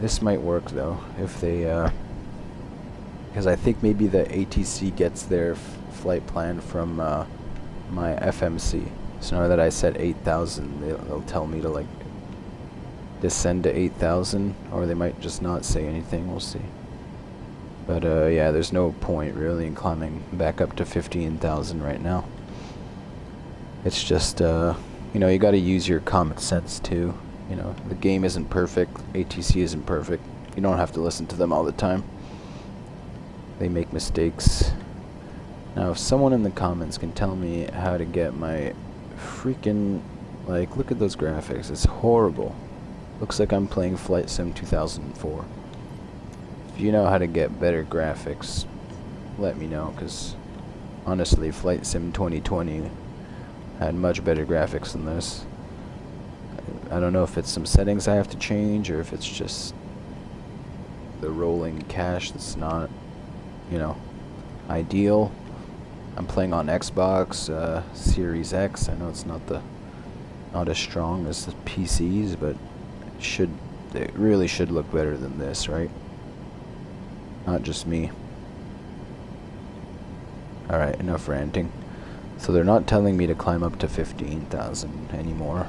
this might work though, if they, because I think maybe the ATC gets their flight plan from my FMC. So now that I set 8,000, they'll tell me to like descend to 8,000, or they might just not say anything. We'll see. But yeah, there's no point really in climbing back up to 15,000 right now. It's just, you know, you got to use your common sense too. You know, the game isn't perfect, ATC isn't perfect. You don't have to listen to them all the time. They make mistakes. Now, if someone in the comments can tell me how to get my freaking, like, look at those graphics. It's horrible. Looks like I'm playing Flight Sim 2004. If you know how to get better graphics, let me know, because honestly, Flight Sim 2020 had much better graphics than this. I don't know if it's some settings I have to change, or if it's just the rolling cache that's not, you know, ideal. I'm playing on Xbox Series X. I know it's not as strong as the PCs, but it really should look better than this, right? Not just me. Alright, enough ranting. So they're not telling me to climb up to 15,000 anymore,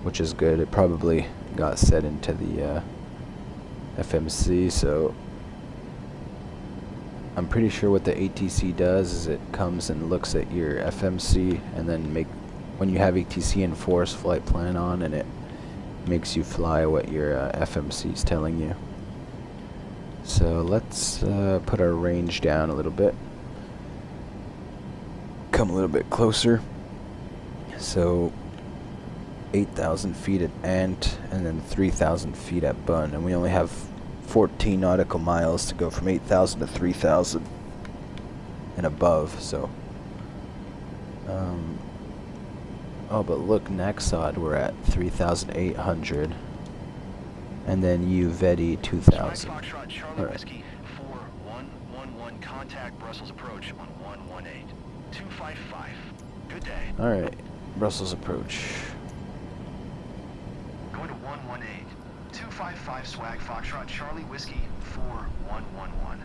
which is good. It probably got set into the FMC, so I'm pretty sure what the ATC does is it comes and looks at your FMC, and then when you have ATC enforced flight plan on, and it makes you fly what your FMC is telling you. So let's put our range down a little bit. Come a little bit closer. So 8,000 feet at Ant, and then 3,000 feet at Bun, and we only have 14 nautical miles to go from 8,000 to 3,000 and above. So Oh, but look, Naxod, we're at 3,800. And then Uveti, 2,000. Foxtrot Charlie Alright. Whiskey 4111, contact Brussels Approach on 118. 255. Good day. Alright, Brussels Approach. Going to 118. 255 swag Foxtrot Charlie Whiskey 4111.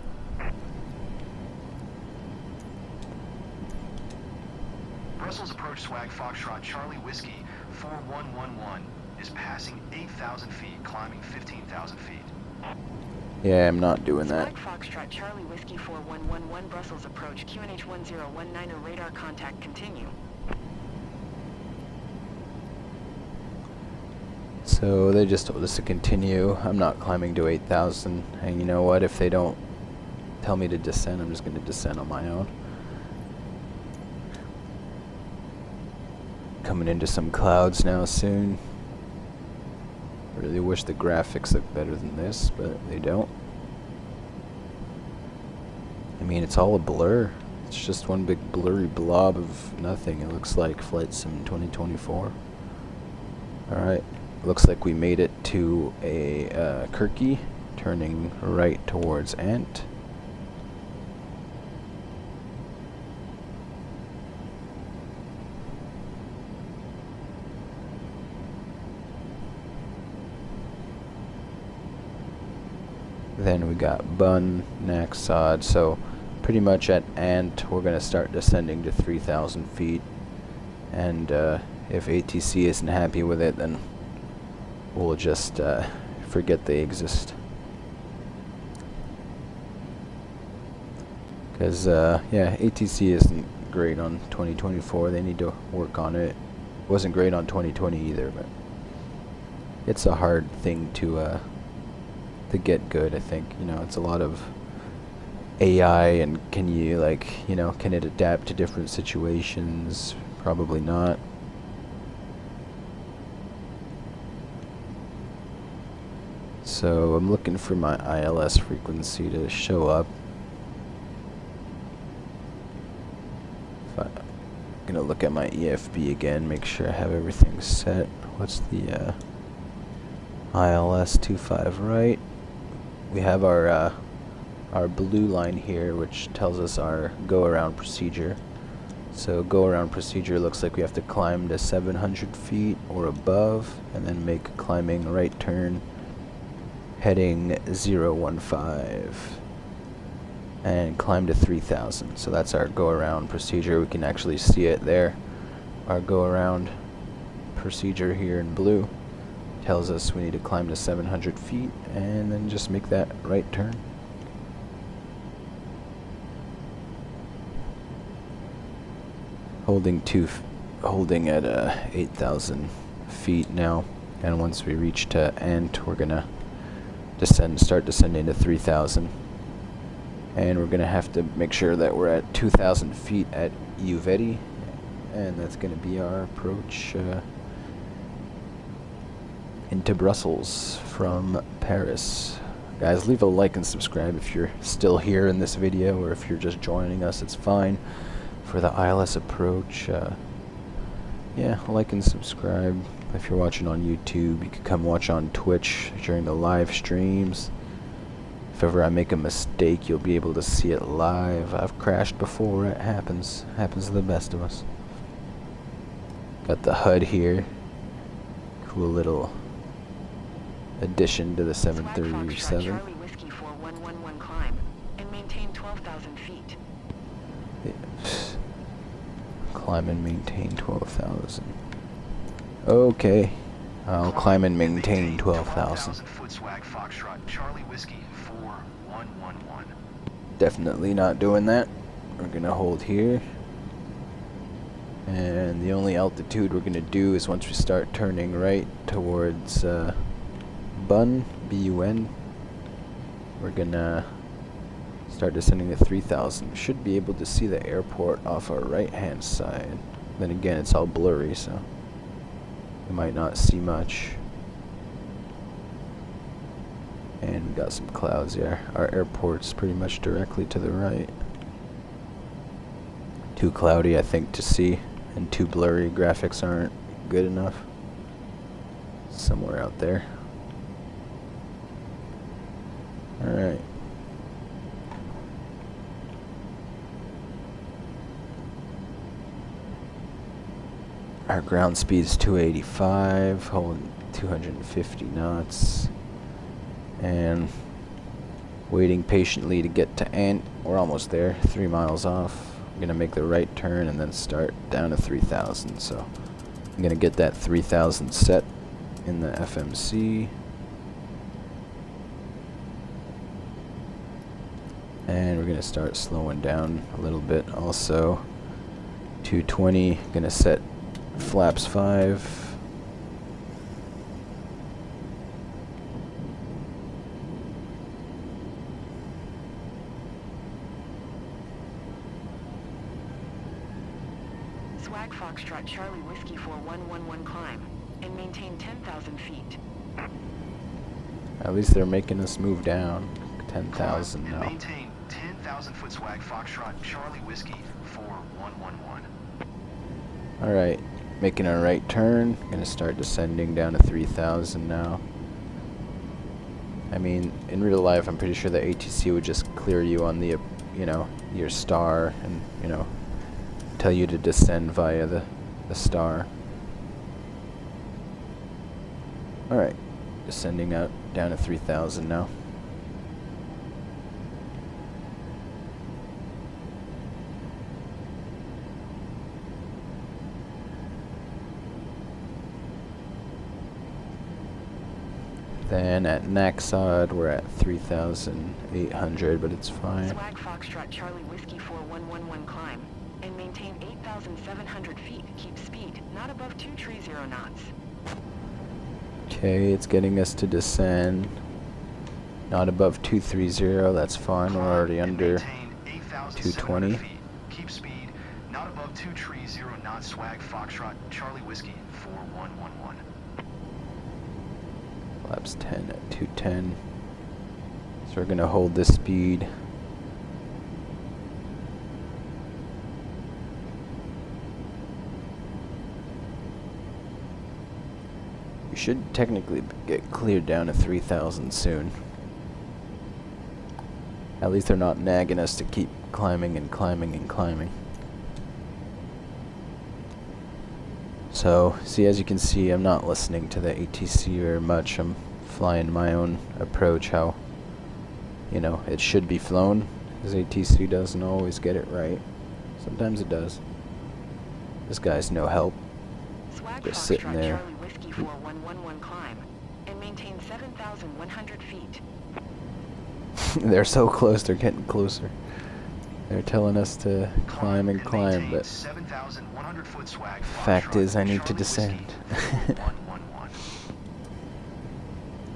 Brussels Approach swag Foxtrot Charlie Whiskey 4111 is passing 8,000 feet, climbing 15,000 feet. Yeah, I'm not doing that. Swag Foxtrot Charlie Whiskey 4111 Brussels Approach QNH 1019 radar contact continue. So they just told us to continue. I'm not climbing to 8,000. And you know what? If they don't tell me to descend, I'm just going to descend on my own. Coming into some clouds now soon. Really wish the graphics looked better than this, but they don't. I mean, it's all a blur. It's just one big blurry blob of nothing. It looks like Flight Sim 2024. Alright, looks like we made it to a Kirky, turning right towards Ant. Then we got Bun, Naxod, so pretty much at Ant we're going to start descending to 3,000 feet. And if ATC isn't happy with it, then we'll just forget they exist. Because, yeah, ATC isn't great on 2024. They need to work on it. Wasn't great on 2020 either, but it's a hard thing to get good, I think. You know, it's a lot of AI, and can you, like, you know, can it adapt to different situations? Probably not. So I'm looking for my ILS frequency to show up. I'm gonna look at my EFB again, make sure I have everything set. What's the ILS 25 right? We have our blue line here, which tells us our go-around procedure. So go-around procedure looks like we have to climb to 700 feet or above, and then make a climbing right turn, heading 015, and climb to 3,000. So that's our go-around procedure. We can actually see it there. Our go-around procedure here in blue tells us we need to climb to 700 feet and then just make that right turn. Holding at 8,000 feet now, and once we reach to Ant, we're gonna start descending to 3,000, and we're gonna have to make sure that we're at 2,000 feet at Uveti, and that's gonna be our approach into Brussels from Paris. Guys, leave a like and subscribe if you're still here in this video, or if you're just joining us, it's fine. For the ILS approach, yeah, like and subscribe. If you're watching on YouTube, you can come watch on Twitch during the live streams. If ever I make a mistake, you'll be able to see it live. I've crashed before, it happens to the best of us. Got the HUD here, cool little addition to the 737. Charlie Whiskey 4111 climb and maintain 12,000 feet. Yeah. Climb and maintain 12,000. Okay, I'll climb and maintain 12,000. Foot swag Foxtrot Charlie Whiskey 4111. Definitely not doing that. We're gonna hold here. And the only altitude we're gonna do is once we start turning right towards Bun, B-U-N, we're gonna start descending to 3,000. We should be able to see the airport off our right hand side. Then again, it's all blurry, so you might not see much. And we got some clouds there. Our airport's pretty much directly to the right. Too cloudy, I think, to see. and too blurry. Graphics aren't good enough. Somewhere out there. Alright. Our ground speed is 285, holding 250 knots. And waiting patiently to get to Ant. We're almost there, 3 miles off. I'm gonna make the right turn and then start down to 3,000. So I'm gonna get that 3,000 set in the FMC. And we're gonna start slowing down a little bit also. 220, gonna set flaps 5. Swag Foxtrot Charlie Whiskey 4111 climb and maintain 10,000 feet. At least they're making us move down. 10,000 now. Maintain 10,000 foot swag Foxtrot Charlie Whiskey 4111. Alright, making a right turn. Gonna start descending down to 3,000 now. I mean, in real life, I'm pretty sure the ATC would just clear you on the, you know, your star and, you know, tell you to descend via the star. Alright, descending out down to 3,000 now. Then at Naxod, we're at 3,800, but it's fine. Swag Foxtrot Charlie Whiskey 4111 climb and maintain 8,700 feet. Keep speed not above 230 knots. Okay, it's getting us to descend. Not above 230, that's fine. We're already under 220. Keep speed not above 230 knots. Swag Foxtrot Charlie Whiskey 4111. Flaps 10 at 210. So we're gonna hold this speed. We should technically get cleared down to 3,000 soon. At least they're not nagging us to keep climbing and climbing and climbing. So, see, as you can see, I'm not listening to the ATC very much. I'm flying my own approach, how, you know, it should be flown. Because ATC doesn't always get it right. Sometimes it does. This guy's no help. Swag Just sitting Foxtrot there. Charlie Whiskey 4111 climb and maintain 7,100 feet. They're so close, they're getting closer. They're telling us to climb and climb, but 7,100 foot swag fact is I need to Charlie descend. Whiskey 4111.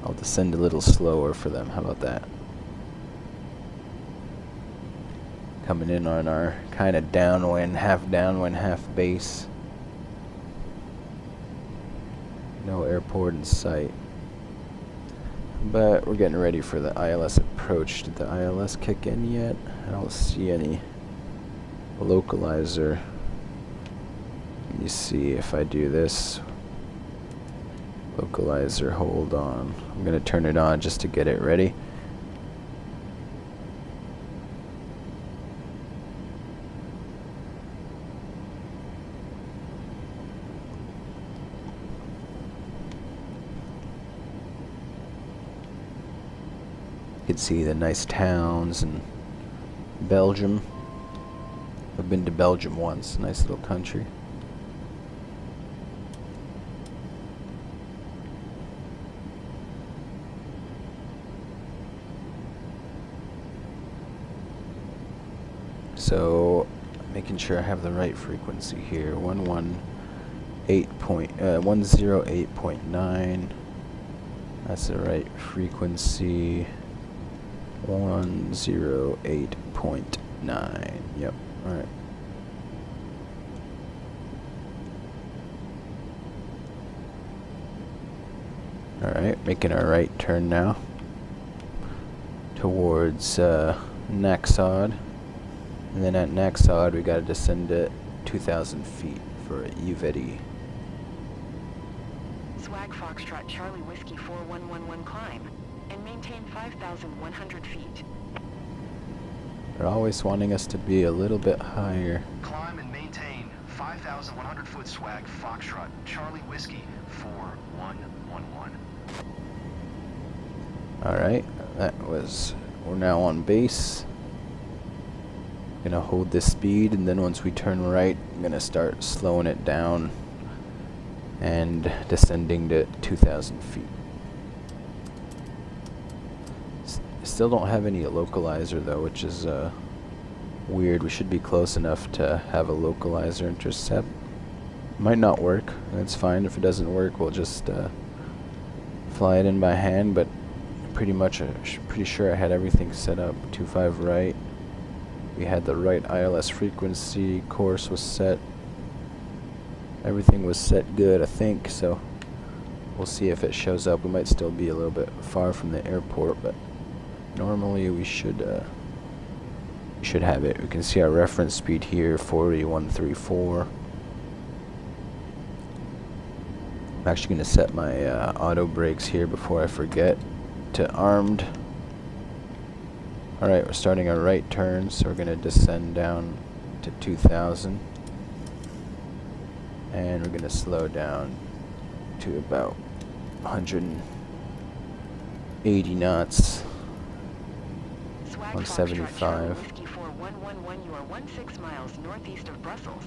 I'll descend a little slower for them, how about that? Coming in on our kind of downwind, half base. No airport in sight. But we're getting ready for the ILS approach. Did the ILS kick in yet? I don't see any localizer. Let me see if I do this. Localizer, hold on. I'm gonna turn it on just to get it ready. You can see the nice towns in Belgium. I've been to Belgium once, nice little country. So, making sure I have the right frequency here. 108.9. That's the right frequency. 108.9. Yep. Alright. Alright, making our right turn now towards Naxod. And then at Naxod we gotta descend at 2,000 feet for EVD. Swag Foxtrot Charlie Whiskey 4111 climb and maintain 5,100 feet. They're always wanting us to be a little bit higher. Climb and maintain 5,100 foot swag Foxtrot Charlie Whiskey 4111. Alright, we're now on base. Gonna hold this speed, and then once we turn right, I'm gonna start slowing it down and descending to 2,000 feet. Still don't have any localizer though, which is weird. We should be close enough to have a localizer intercept. Might not work. That's fine. If it doesn't work, we'll just fly it in by hand, but pretty sure I had everything set up. 25 right. We had the right ILS frequency, course was set. Everything was set good, I think, so we'll see if it shows up. We might still be a little bit far from the airport, but normally we should have it. We can see our reference speed here, 4134. I'm actually going to set my auto brakes here before I forget to armed. Alright, we're starting our right turn, so we're going to descend down to 2,000. And we're going to slow down to about 180 knots. 175. Whiskey 4111, you are 16 miles northeast of Brussels.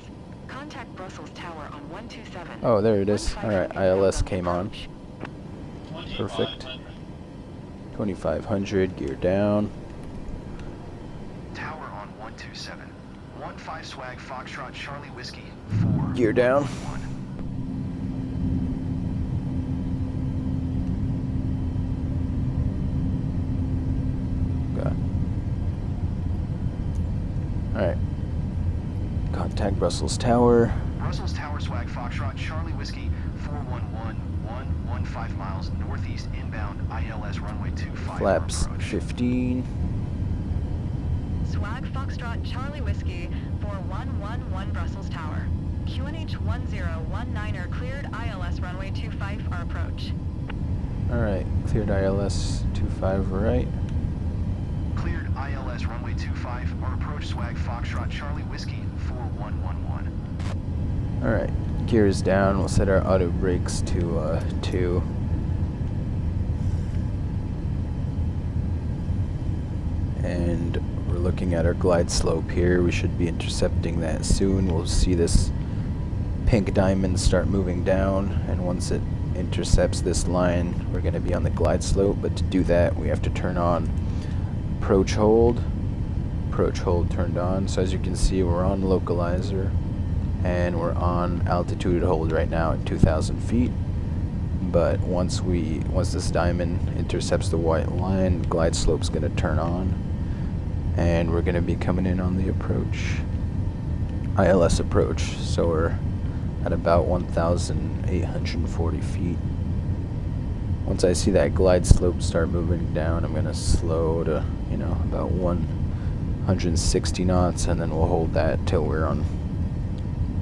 Contact Brussels Tower on 127. Oh, there it is. Alright, ILS came on. Perfect. 2,500, gear down. Tower on 127. 15 swag Foxtrot Charlie Whiskey 4. Gear down. Okay. Alright. Contact Brussels Tower. Brussels Tower swag Foxtrot Charlie Whiskey 4111, 15 miles northeast inbound ILS runway 25. Flaps approach. 15. Swag Foxtrot Charlie Whiskey 4111 Brussels Tower. QNH 1019er cleared ILS runway 25 our approach. Alright, cleared ILS 25 right. Cleared ILS runway 25 our approach swag Foxtrot Charlie Whiskey 4111. Alright, gear is down. We'll set our auto brakes to 2. And we're looking at our glide slope here. We should be intercepting that soon. We'll see this pink diamond start moving down, and once it intercepts this line, we're going to be on the glide slope. But to do that, we have to turn on approach hold. Approach hold turned on. So as you can see, we're on localizer, and we're on altitude hold right now at 2,000 feet. But once this diamond intercepts the white line, glide slope's going to turn on, and we're going to be coming in on the approach, ILS approach. So we're at about 1,840 feet. Once I see that glide slope start moving down, I'm going to slow to, about 160 knots, and then we'll hold that till we're on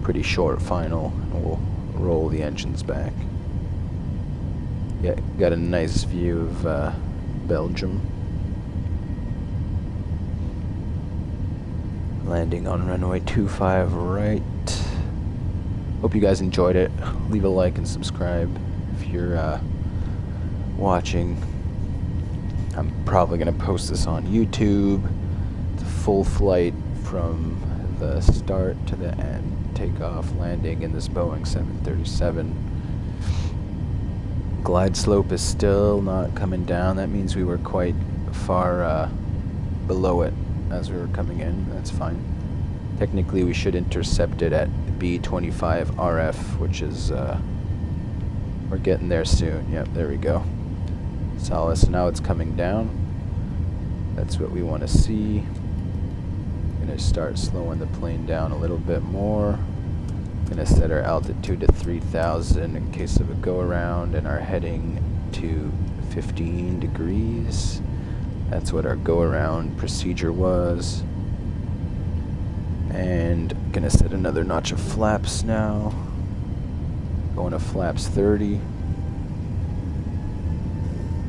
pretty short final, and we'll roll the engines back. Yeah, got a nice view of Belgium. Landing on runway 25 right. Hope you guys enjoyed it. Leave a like and subscribe if you're watching. I'm probably going to post this on YouTube. It's a full flight from the start to the end. Takeoff, landing in this Boeing 737. Glide slope is still not coming down. That means we were quite far below it as we were coming in. That's fine. Technically, we should intercept it at B25 RF, which is, we're getting there soon. Yep, there we go. Solid. So now it's coming down. That's what we want to see. Gonna start slowing the plane down a little bit more. Gonna set our altitude to 3,000 in case of a go around, and our heading to 15 degrees. That's what our go around procedure was. And gonna set another notch of flaps now. Going to flaps 30.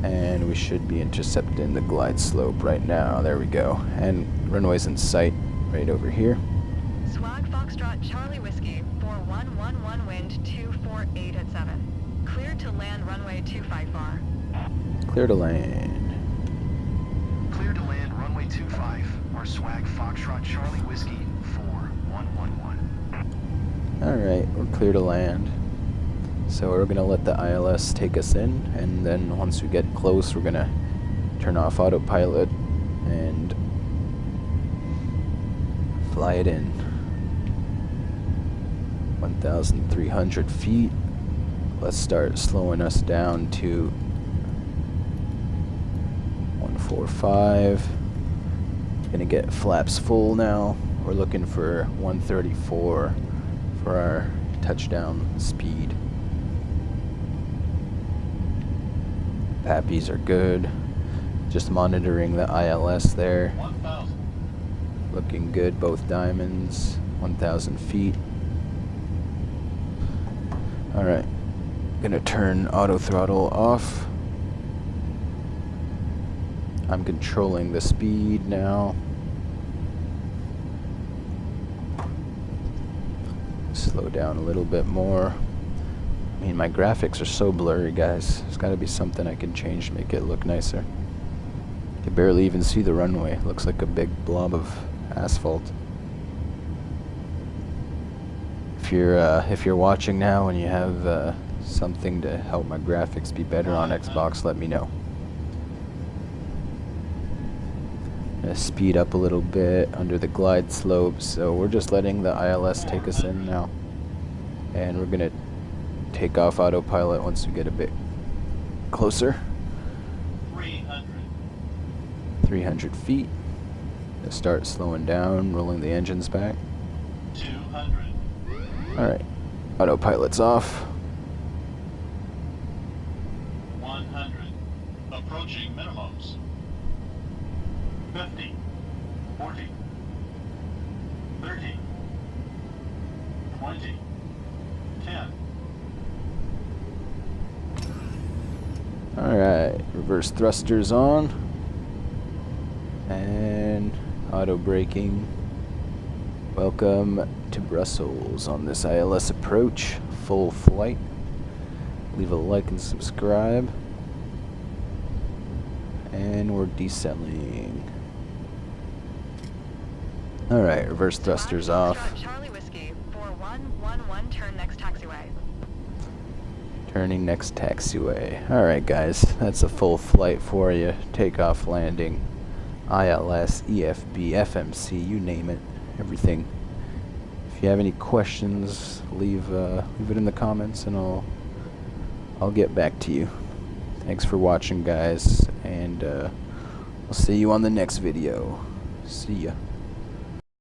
And we should be intercepting the glide slope right now. There we go. And runway's in sight right over here. Swag Foxtrot Charlie Whiskey, 4111 wind 248 at 7. Cleared to land runway 25R. Clear to land. Clear to land runway 25, or Swag Foxtrot Charlie Whiskey 4111. Alright, we're clear to land. So we're gonna let the ILS take us in, and then once we get close, we're gonna turn off autopilot and fly it in. 1,300 feet. Let's start slowing us down to 145. Gonna get flaps full now. We're looking for 134 for our touchdown speed. Pappies are good. Just monitoring the ILS there. 1,000. Looking good, both diamonds. 1,000 feet. Alright. Gonna turn auto throttle off. I'm controlling the speed now. Slow down a little bit more. I mean, my graphics are so blurry, guys. There's gotta be something I can change to make it look nicer. You can barely even see the runway. It looks like a big blob of asphalt. If you're watching now and you have something to help my graphics be better on Xbox, let me know. Gonna speed up a little bit under the glide slope, so we're just letting the ILS take us in now. And we're gonna take off autopilot once we get a bit closer. 300. 300 feet. Gonna start slowing down, rolling the engines back. 200. Alright, autopilot's off. 100. Approaching minimums. 50. 40. 30. 20. 10. Alright, reverse thrusters on. And auto braking. Welcome to Brussels on this ILS Approach. Full flight. Leave a like and subscribe. And we're decelling. Alright, reverse thrusters off. Charlie Whiskey, 4111 turn next taxiway. Turning next taxiway. Alright guys, that's a full flight for you. Takeoff, landing, ILS, EFB, FMC, you name it. Everything. If you have any questions, leave it in the comments and I'll get back to you. Thanks for watching guys, and I'll see you on the next video. See ya.